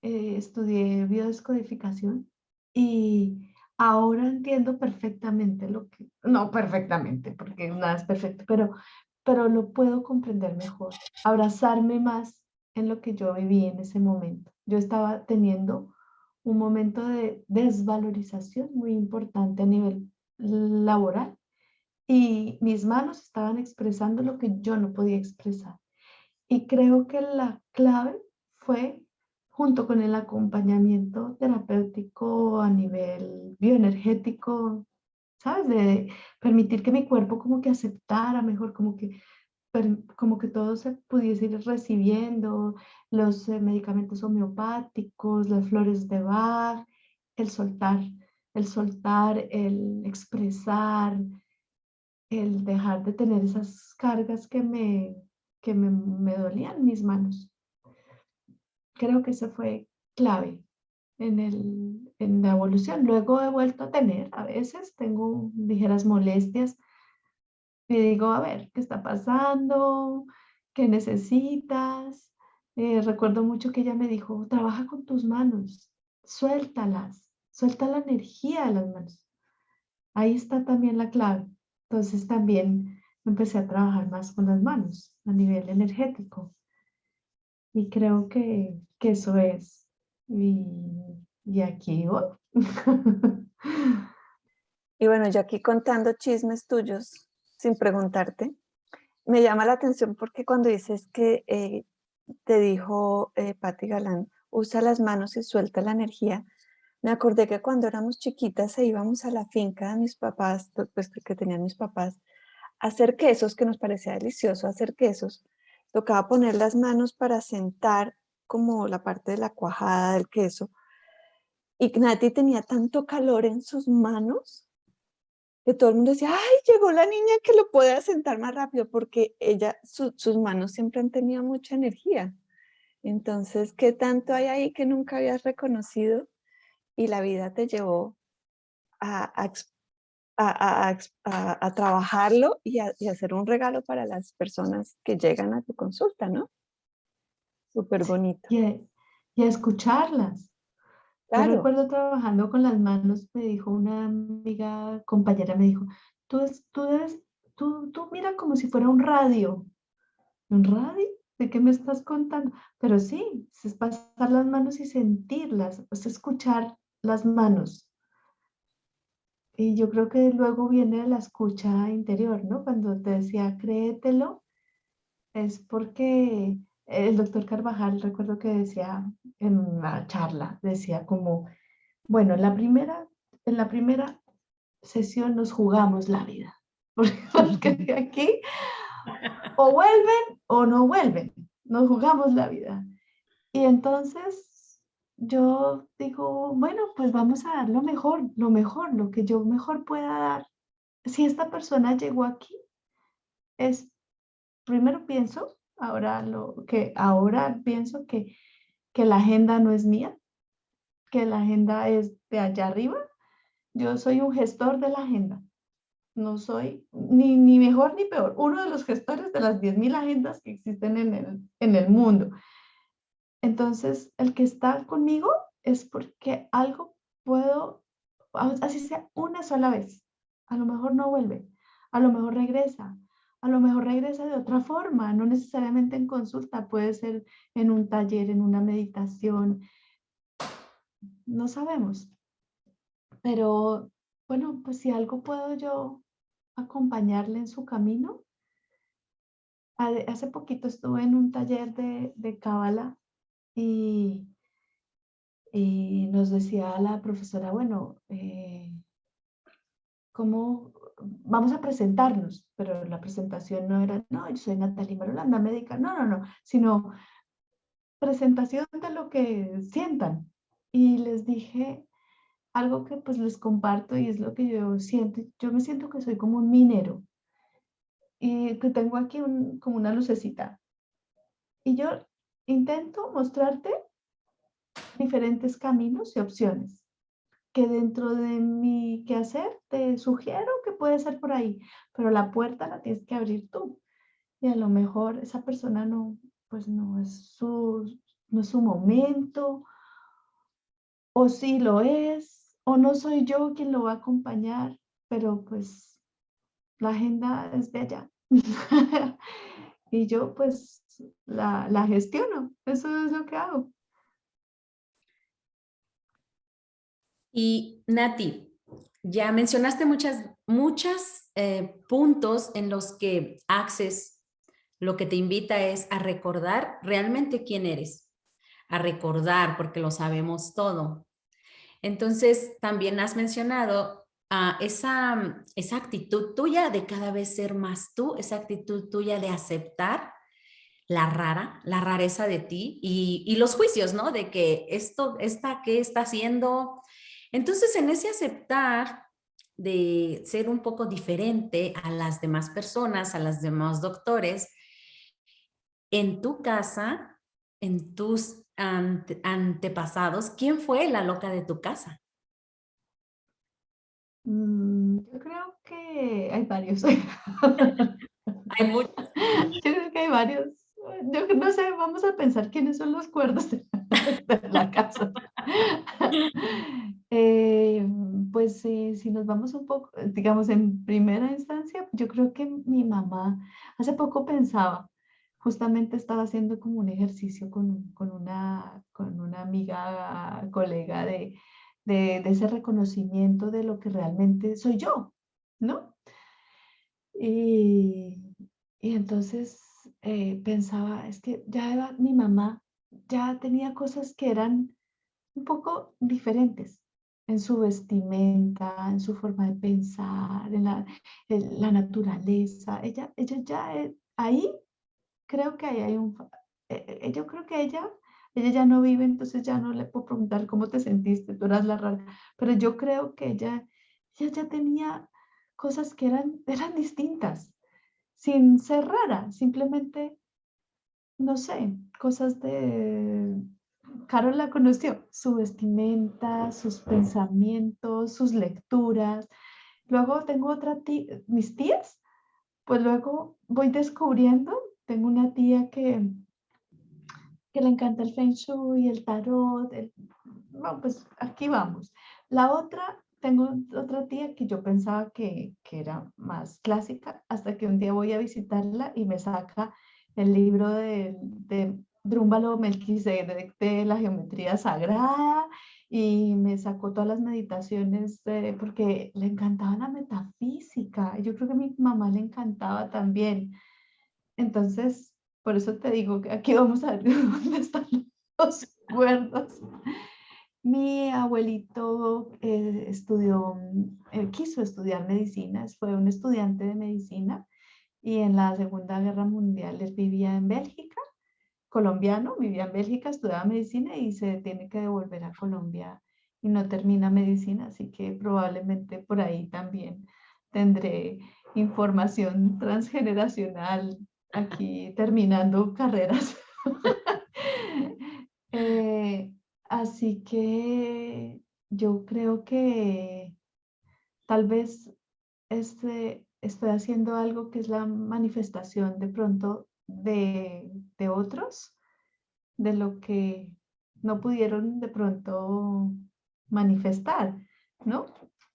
estudié biodescodificación y ahora entiendo perfectamente no perfectamente, porque nada es perfecto, pero lo puedo comprender mejor, abrazarme más en lo que yo viví en ese momento. Yo estaba teniendo un momento de desvalorización muy importante a nivel laboral y mis manos estaban expresando lo que yo no podía expresar. Y creo que la clave fue, junto con el acompañamiento terapéutico a nivel bioenergético, ¿sabes? De permitir que mi cuerpo como que aceptara mejor, como que todo se pudiese ir recibiendo, los medicamentos homeopáticos, las flores de Bach, el soltar, el soltar, el expresar, el dejar de tener esas cargas que me dolían mis manos. Creo que eso fue clave en la evolución. Luego he vuelto a tener, a veces tengo ligeras molestias y digo, a ver, ¿qué está pasando? ¿Qué necesitas? Recuerdo mucho que ella me dijo, trabaja con tus manos, suéltalas, suelta la energía de las manos. Ahí está también la clave. Entonces también empecé a trabajar más con las manos a nivel energético y creo que eso es. Y, y aquí voy.
Y bueno, yo aquí contando chismes tuyos sin preguntarte, me llama la atención porque cuando dices que te dijo Patti Galán, usa las manos y suelta la energía, me acordé que cuando éramos chiquitas e íbamos a la finca de mis papás, pues que tenían mis papás, a hacer quesos, que nos parecía delicioso hacer quesos, tocaba poner las manos para sentar como la parte de la cuajada del queso. Y Nati tenía tanto calor en sus manos que todo el mundo decía, ay, llegó la niña que lo puede asentar más rápido, porque sus manos siempre han tenido mucha energía. Entonces, ¿qué tanto hay ahí que nunca habías reconocido y la vida te llevó a, a, a trabajarlo y hacer un regalo para las personas que llegan a tu consulta, ¿no? Súper bonito.
Y a escucharlas. Yo
Claro,
recuerdo trabajando con las manos, me dijo una amiga, compañera, me dijo, tú mira como si fuera un radio. ¿Un radio? ¿De qué me estás contando? Pero sí, es pasar las manos y sentirlas, es escuchar las manos. Y yo creo que luego viene la escucha interior, ¿no? Cuando te decía, créetelo, es porque el doctor Carvajal, recuerdo que decía en una charla, decía como, bueno, en la primera sesión nos jugamos la vida, porque de aquí o vuelven o no vuelven, nos jugamos la vida. Y entonces yo digo, bueno, pues vamos a dar lo mejor, lo que yo mejor pueda dar. Si esta persona llegó aquí, es, primero pienso, ahora pienso que la agenda no es mía, que la agenda es de allá arriba. Yo soy un gestor de la agenda. No soy ni mejor ni peor, uno de los gestores de las 10.000 agendas que existen en el mundo. Entonces, el que está conmigo es porque algo puedo, así sea una sola vez. A lo mejor no vuelve, a lo mejor regresa de otra forma, no necesariamente en consulta, puede ser en un taller, en una meditación, no sabemos. Pero bueno, pues si algo puedo yo acompañarle en su camino. Hace poquito estuve en un taller de cábala y, y nos decía la profesora, bueno, ¿cómo vamos a presentarnos? Pero la presentación no era, no, yo soy Natalie Marulanda, médica, no, no, no, sino presentación de lo que sientan. Y les dije algo que pues les comparto y es lo que yo siento. Yo me siento que soy como un minero y que tengo aquí como una lucecita. Y yo intento mostrarte diferentes caminos y opciones que dentro de mi quehacer te sugiero que puede ser por ahí, pero la puerta la tienes que abrir tú. Y a lo mejor esa persona no, pues no es su momento, o sí lo es, o no soy yo quien lo va a acompañar, pero pues la agenda es de allá. Y yo pues la gestiono, eso es lo que hago.
Y Nati, ya mencionaste muchas puntos en los que Access lo que te invita es a recordar realmente quién eres, a recordar porque lo sabemos todo. Entonces, también has mencionado esa actitud tuya de cada vez ser más tú, esa actitud tuya de aceptar la rareza de ti y los juicios, ¿no? De que ¿qué está haciendo? Entonces, en ese aceptar de ser un poco diferente a las demás personas, a las demás doctores, en tu casa, en tus antepasados, ¿quién fue la loca de tu casa?
Yo creo que hay varios.
Hay muchos.
Yo creo que hay varios. Yo no sé, vamos a pensar quiénes son los cuerdos de la casa. Eh, pues si nos vamos un poco, digamos, en primera instancia, yo creo que mi mamá, hace poco pensaba, justamente estaba haciendo como un ejercicio con una amiga, colega de ese reconocimiento de lo que realmente soy yo, ¿no? Y, y entonces pensaba, es que mi mamá ya tenía cosas que eran un poco diferentes en su vestimenta, en su forma de pensar, en la naturaleza. Ella ya, ahí creo que ahí hay yo creo que ella ya no vive, entonces ya no le puedo preguntar cómo te sentiste, tú eras la rara, pero yo creo que ella ya tenía cosas que eran distintas, sin ser rara, simplemente, no sé, cosas de... Carol la conoció, su vestimenta, sus pensamientos, sus lecturas. Luego tengo mis tías, pues luego voy descubriendo, tengo una tía que le encanta el Feng Shui, el tarot, no, pues aquí vamos. La otra, tengo otra tía que yo pensaba que era más clásica, hasta que un día voy a visitarla y me saca el libro de Drúmbalo Melquisedec de la geometría sagrada y me sacó todas las meditaciones porque le encantaba la metafísica. Yo creo que a mi mamá le encantaba también. Entonces, por eso te digo que aquí vamos a ver dónde están los cuerdos. Mi abuelito quiso estudiar medicina, fue un estudiante de medicina y en la Segunda Guerra Mundial él vivía en Bélgica, colombiano, vivía en Bélgica, estudiaba medicina y se tiene que devolver a Colombia y no termina medicina, así que probablemente por ahí también tendré información transgeneracional aquí terminando carreras. Eh, Así que yo creo que tal vez estoy haciendo algo que es la manifestación de pronto de otros de lo que no pudieron de pronto manifestar, ¿no?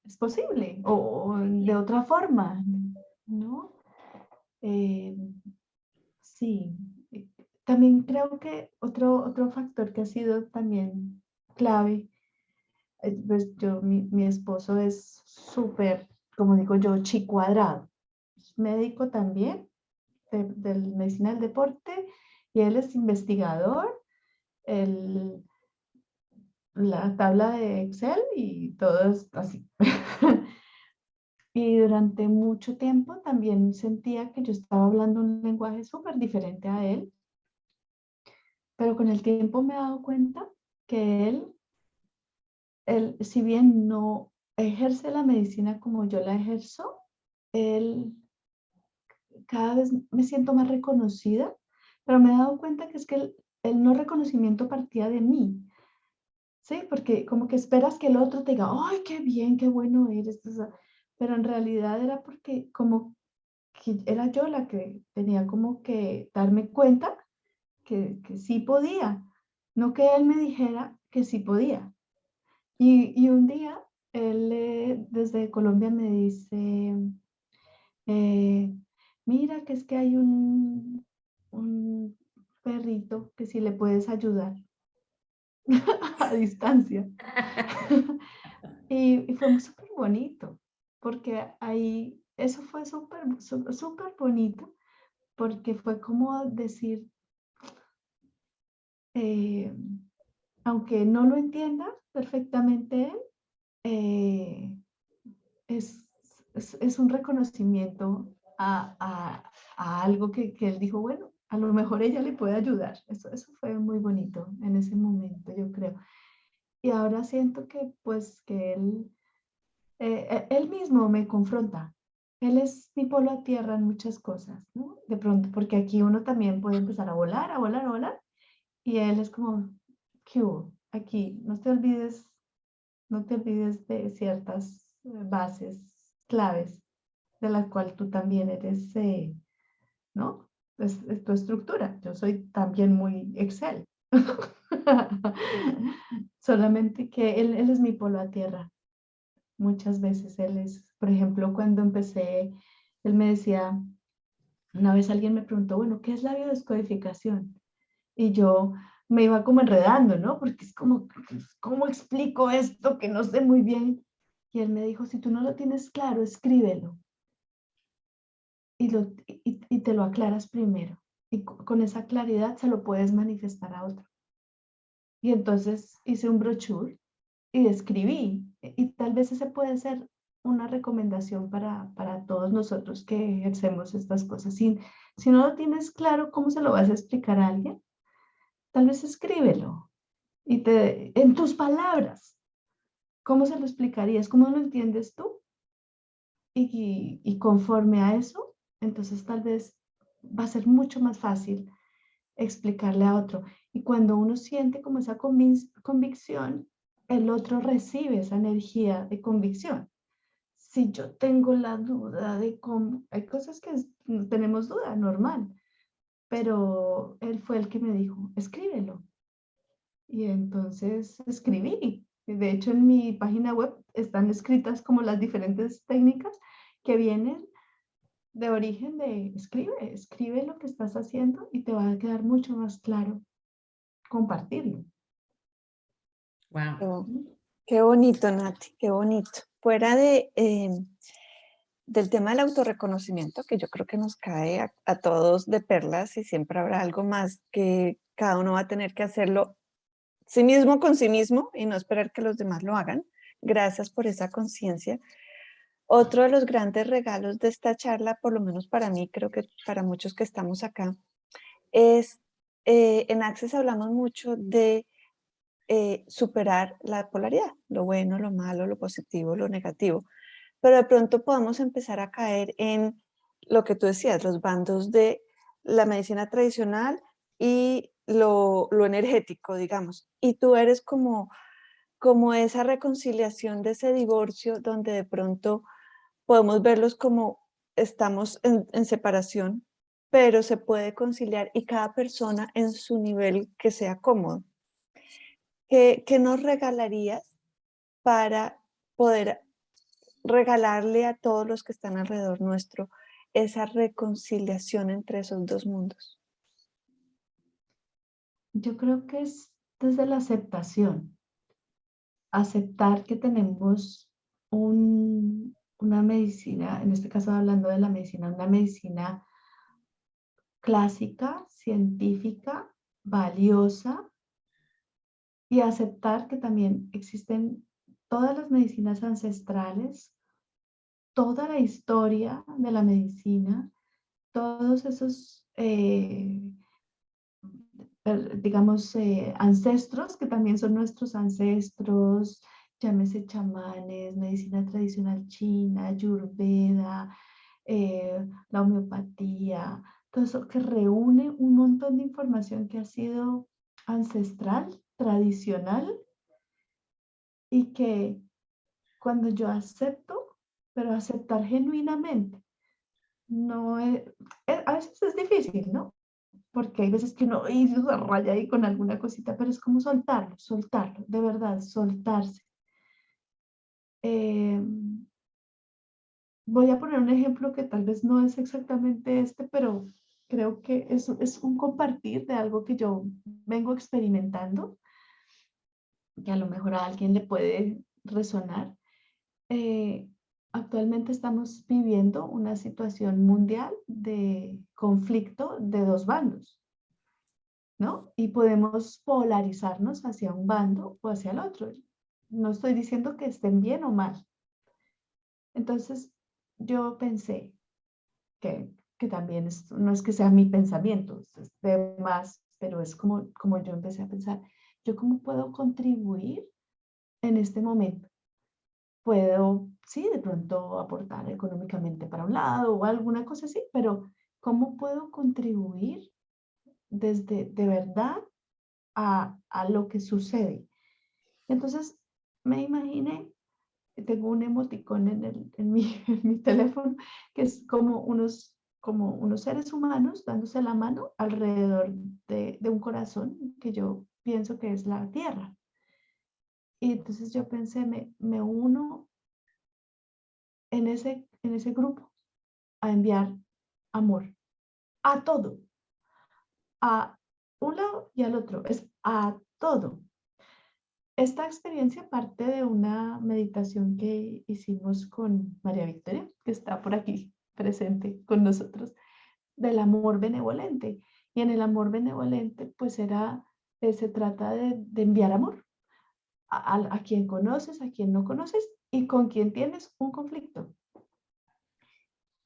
Es posible, o de otra forma, ¿no? Eh, sí, también creo que otro factor que ha sido también clave, pues mi esposo es súper, como digo yo, chi cuadrado, es médico también, de medicina del deporte, y él es investigador, el, la tabla de Excel y todo es así. Y durante mucho tiempo también sentía que yo estaba hablando un lenguaje súper diferente a él, pero con el tiempo me he dado cuenta que él, si bien no ejerce la medicina como yo la ejerzo, él cada vez me siento más reconocida, pero me he dado cuenta que es que el no reconocimiento partía de mí, ¿sí? Porque como que esperas que el otro te diga, ay, qué bien, qué bueno eres, o sea, pero en realidad era porque como que era yo la que tenía como que darme cuenta que sí podía, no que él me dijera que sí podía. Y un día él desde Colombia me dice, eh, mira que es que hay un perrito que si le puedes ayudar a distancia. Y fue súper bonito, porque ahí, eso fue súper bonito, porque fue como decir, eh, aunque no lo entienda perfectamente él, eh, es, es un reconocimiento a algo que él dijo, bueno, a lo mejor ella le puede ayudar. Eso fue muy bonito en ese momento, yo creo. Y ahora siento que pues que él mismo me confronta. Él es mi polo a tierra en muchas cosas, ¿no? De pronto, porque aquí uno también puede empezar a volar, a volar, a volar. Y él es como, ¿qué hubo? Aquí, no te olvides de ciertas bases claves de las cuales tú también eres, ¿no? Es tu estructura. Yo soy también muy Excel. Solamente que él es mi polo a tierra. Muchas veces él es, por ejemplo, cuando empecé, él me decía, una vez alguien me preguntó, bueno, ¿qué es la biodescodificación? Y yo me iba como enredando, ¿no? Porque es como, ¿cómo explico esto que no sé muy bien? Y él me dijo, si tú no lo tienes claro, escríbelo y te lo aclaras primero. Y con esa claridad se lo puedes manifestar a otro. Y entonces hice un brochure y escribí. Y tal vez ese puede ser una recomendación para todos nosotros que ejercemos estas cosas. Si no lo tienes claro, ¿cómo se lo vas a explicar a alguien? Tal vez escríbelo en tus palabras. ¿Cómo se lo explicarías? ¿Cómo lo entiendes tú? Y conforme a eso, entonces tal vez va a ser mucho más fácil explicarle a otro. Y cuando uno siente como esa convicción, el otro recibe esa energía de convicción. Si yo tengo la duda de cómo, hay cosas que tenemos duda, normal, pero él fue el que me dijo, escríbelo. Y entonces escribí. De hecho, en mi página web están escritas como las diferentes técnicas que vienen de origen de escribe lo que estás haciendo y te va a quedar mucho más claro compartirlo.
Wow.
Oh, qué bonito, Nati, qué bonito. Fuera del tema del autorreconocimiento, que yo creo que nos cae a todos de perlas y siempre habrá algo más que cada uno va a tener que hacerlo sí mismo con sí mismo y no esperar que los demás lo hagan. Gracias por esa conciencia. Otro de los grandes regalos de esta charla, por lo menos para mí, creo que para muchos que estamos acá, es, en Access hablamos mucho de superar la polaridad, lo bueno, lo malo, lo positivo, lo negativo, pero de pronto podemos empezar a caer en lo que tú decías, los bandos de la medicina tradicional y lo energético, digamos, y tú eres como esa reconciliación de ese divorcio donde de pronto podemos verlos como estamos en separación, pero se puede conciliar y cada persona en su nivel que sea cómodo. ¿Qué nos regalarías para poder regalarle a todos los que están alrededor nuestro esa reconciliación entre esos dos mundos?
Yo creo que es desde la aceptación, aceptar que tenemos una medicina, en este caso hablando de la medicina, una medicina clásica, científica, valiosa, y aceptar que también existen todas las medicinas ancestrales, toda la historia de la medicina, todos esos, digamos, ancestros que también son nuestros ancestros, llámese chamanes, medicina tradicional china, ayurveda, la homeopatía, todo eso que reúne un montón de información que ha sido ancestral, tradicional, y que cuando yo acepto, pero aceptar genuinamente, no es, a veces es difícil, ¿no? Porque hay veces que uno y se raya ahí con alguna cosita, pero es como soltarlo, soltarlo, de verdad, soltarse. Eh, Voy a poner un ejemplo que tal vez no es exactamente este, pero creo que es un compartir de algo que yo vengo experimentando, que a lo mejor a alguien le puede resonar. Eh, Actualmente estamos viviendo una situación mundial de conflicto de dos bandos, ¿no? Y podemos polarizarnos hacia un bando o hacia el otro. No estoy diciendo que estén bien o mal. Entonces, yo pensé que también no es que sea mi pensamiento, es de más, pero es como yo empecé a pensar, ¿yo cómo puedo contribuir en este momento? Puedo, sí, de pronto aportar económicamente para un lado o alguna cosa así, pero ¿cómo puedo contribuir desde de verdad a lo que sucede? Entonces me imaginé, tengo un emoticón en mi teléfono, que es como unos seres humanos dándose la mano alrededor de un corazón que yo pienso que es la tierra. Y entonces yo pensé, me uno en ese grupo a enviar amor a todo, a un lado y al otro, es a todo. Esta experiencia parte de una meditación que hicimos con María Victoria, que está por aquí presente con nosotros, del amor benevolente. Y en el amor benevolente, pues se trata de enviar amor a quien conoces, a quien no conoces y con quien tienes un conflicto.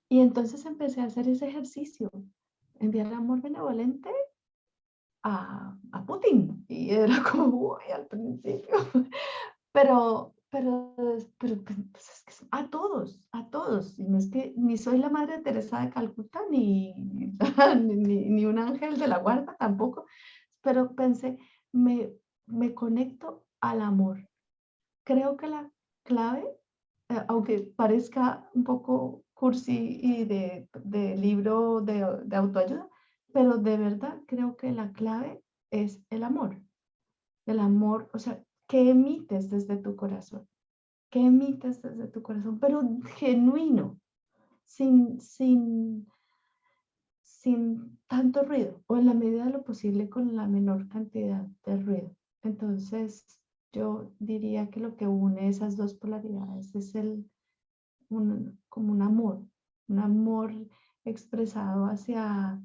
Y entonces empecé a hacer ese ejercicio, enviar amor benevolente a Putin. Y era como, uy, al principio. Pero pues es que a todos. Y no es que ni soy la Madre Teresa de Calcuta, ni un ángel de la guarda tampoco. Pero pensé, me, me conecto al amor. Creo que la clave, aunque parezca un poco cursi y de libro de autoayuda, pero de verdad creo que la clave es el amor. El amor, o sea, ¿qué emites desde tu corazón? ¿Qué emites desde tu corazón? Pero genuino, sin, sin, sin tanto ruido, o en la medida de lo posible con la menor cantidad de ruido. Entonces, yo diría que lo que une esas dos polaridades es como un amor expresado hacia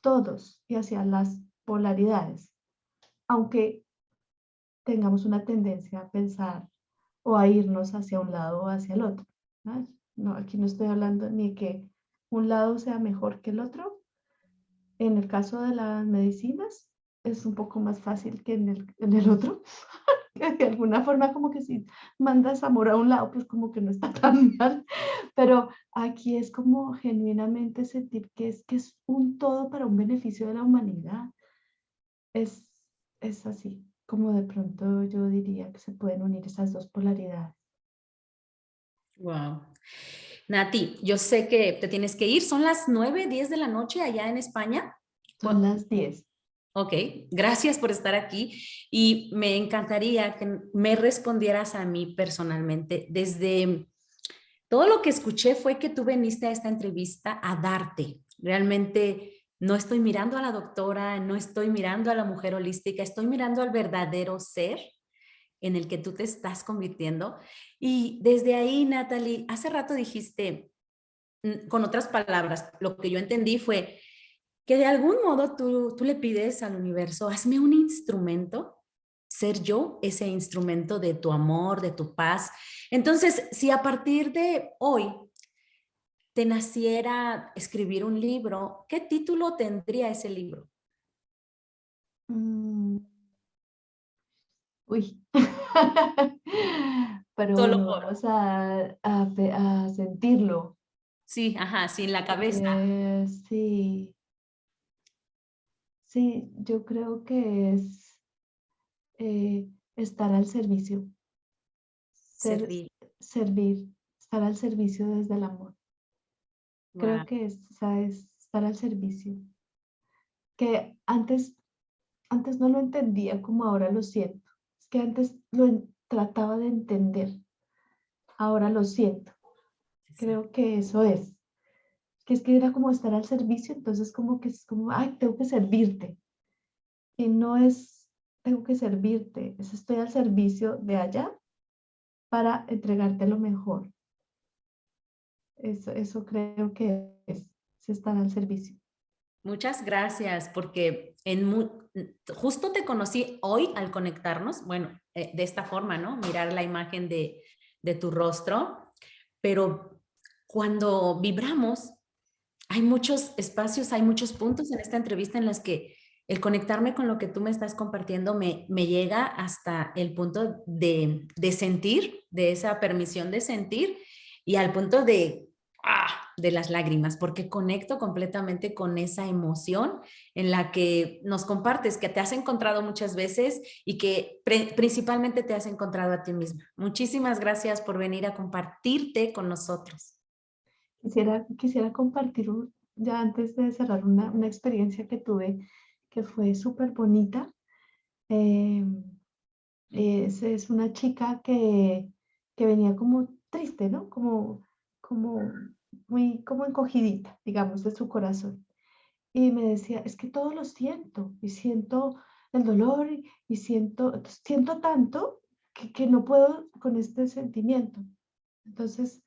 todos y hacia las polaridades, aunque tengamos una tendencia a pensar o a irnos hacia un lado o hacia el otro, ¿no? No, aquí no estoy hablando ni que un lado sea mejor que el otro. En el caso de las medicinas, es un poco más fácil que en el otro, que de alguna forma como que si mandas amor a un lado, pues como que no está tan mal, pero aquí es como genuinamente sentir que es un todo para un beneficio de la humanidad. Es, es así, como de pronto yo diría que se pueden unir esas dos polaridades.
Wow. Nati, yo sé que te tienes que ir. Son las 9:10 de la noche allá en España.
Son las 10.
Ok, gracias por estar aquí y me encantaría que me respondieras a mí personalmente. Desde todo lo que escuché fue que tú viniste a esta entrevista a darte. Realmente no estoy mirando a la doctora, no estoy mirando a la mujer holística, estoy mirando al verdadero ser en el que tú te estás convirtiendo. Y desde ahí, Natalie, hace rato dijiste, con otras palabras, lo que yo entendí fue que de algún modo tú le pides al universo, hazme un instrumento, ser yo ese instrumento de tu amor, de tu paz. Entonces, si a partir de hoy te naciera escribir un libro, ¿qué título tendría ese libro?
Mm, uy. Pero
Solo
bueno,
por,
vamos a sentirlo.
sí, ajá, sin la cabeza.
Sí, sí, yo creo que es estar al servicio, ser,
Servir.
servir, estar al servicio desde el amor.
Wow.
Creo que es, ¿sabes? Estar al servicio. Que antes no lo entendía como ahora lo siento. Es que antes trataba de entender, ahora lo siento. Creo que eso es que era como estar al servicio, entonces como que es como, ay, tengo que servirte. Y no es, tengo que servirte, es estoy al servicio de allá para entregarte lo mejor. Eso creo que es estar al servicio.
Muchas gracias, porque justo te conocí hoy al conectarnos, bueno, de esta forma, ¿no? Mirar la imagen de tu rostro, pero cuando vibramos, hay muchos espacios, hay muchos puntos en esta entrevista en los que el conectarme con lo que tú me estás compartiendo me llega hasta el punto de sentir, de esa permisión de sentir y al punto de las lágrimas, porque conecto completamente con esa emoción en la que nos compartes, que te has encontrado muchas veces y que principalmente te has encontrado a ti misma. Muchísimas gracias por venir a compartirte con nosotros.
Quisiera compartir ya antes de cerrar una experiencia que tuve que fue súper bonita. Eh, es una chica que venía como triste, ¿no? Como muy como encogidita, digamos, de su corazón. Y me decía, es que todo lo siento, y siento el dolor, y siento tanto que no puedo con este sentimiento. Entonces,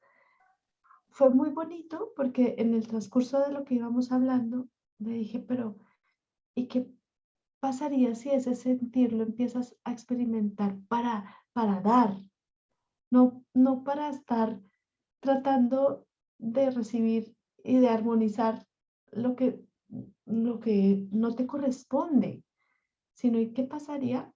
fue muy bonito porque en el transcurso de lo que íbamos hablando, le dije, pero ¿y qué pasaría si ese sentir lo empiezas a experimentar para dar? No para estar tratando de recibir y de armonizar lo que, lo que no te corresponde, sino ¿y qué pasaría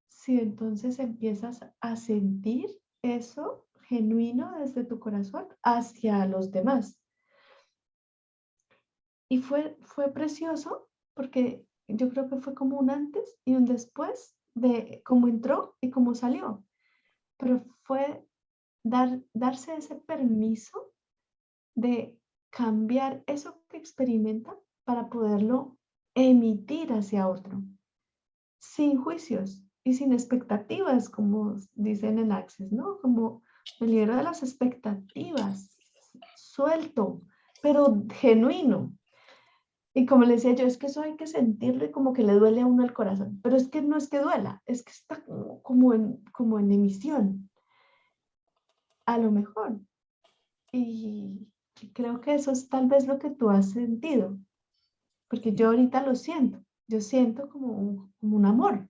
si entonces empiezas a sentir eso genuino desde tu corazón hacia los demás? Y fue precioso porque yo creo que fue como un antes y un después de cómo entró y cómo salió. Pero fue darse ese permiso de cambiar eso que experimenta para poderlo emitir hacia otro, sin juicios y sin expectativas, como dicen en Access, ¿no? Como me libero de las expectativas, suelto, pero genuino. Y como le decía yo, es que eso hay que sentirlo y como que le duele a uno el corazón, pero es que no es que duela, es que está como en emisión, a lo mejor. Y creo que eso es tal vez lo que tú has sentido, porque yo ahorita lo siento, yo siento como un amor,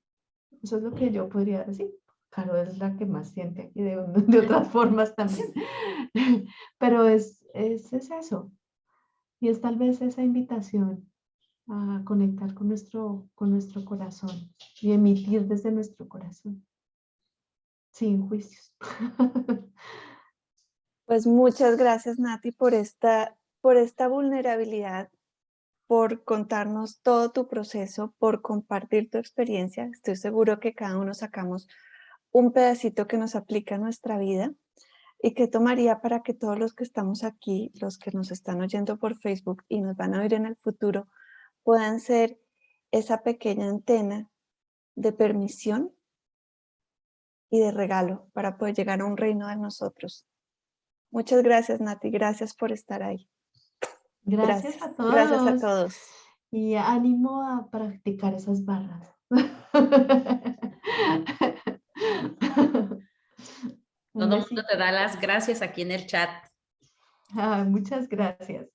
eso es lo que yo podría decir. Claro, es la que más siente aquí de otras formas también, pero es eso, y es tal vez esa invitación a conectar con nuestro corazón y emitir desde nuestro corazón, sin juicios.
Pues muchas gracias, Nati, por esta vulnerabilidad, por contarnos todo tu proceso, por compartir tu experiencia. Estoy seguro que cada uno sacamos un pedacito que nos aplica a nuestra vida. ¿Y qué tomaría para que todos los que estamos aquí, los que nos están oyendo por Facebook y nos van a oír en el futuro, puedan ser esa pequeña antena de permisión y de regalo para poder llegar a un reino de nosotros? Muchas gracias, Nati. Gracias por estar ahí.
Gracias a
Gracias. Gracias a
todos
todos.
y ánimo a practicar esas barras. Un
Todo el mundo te
besito.
da las gracias aquí en el chat.
Muchas gracias.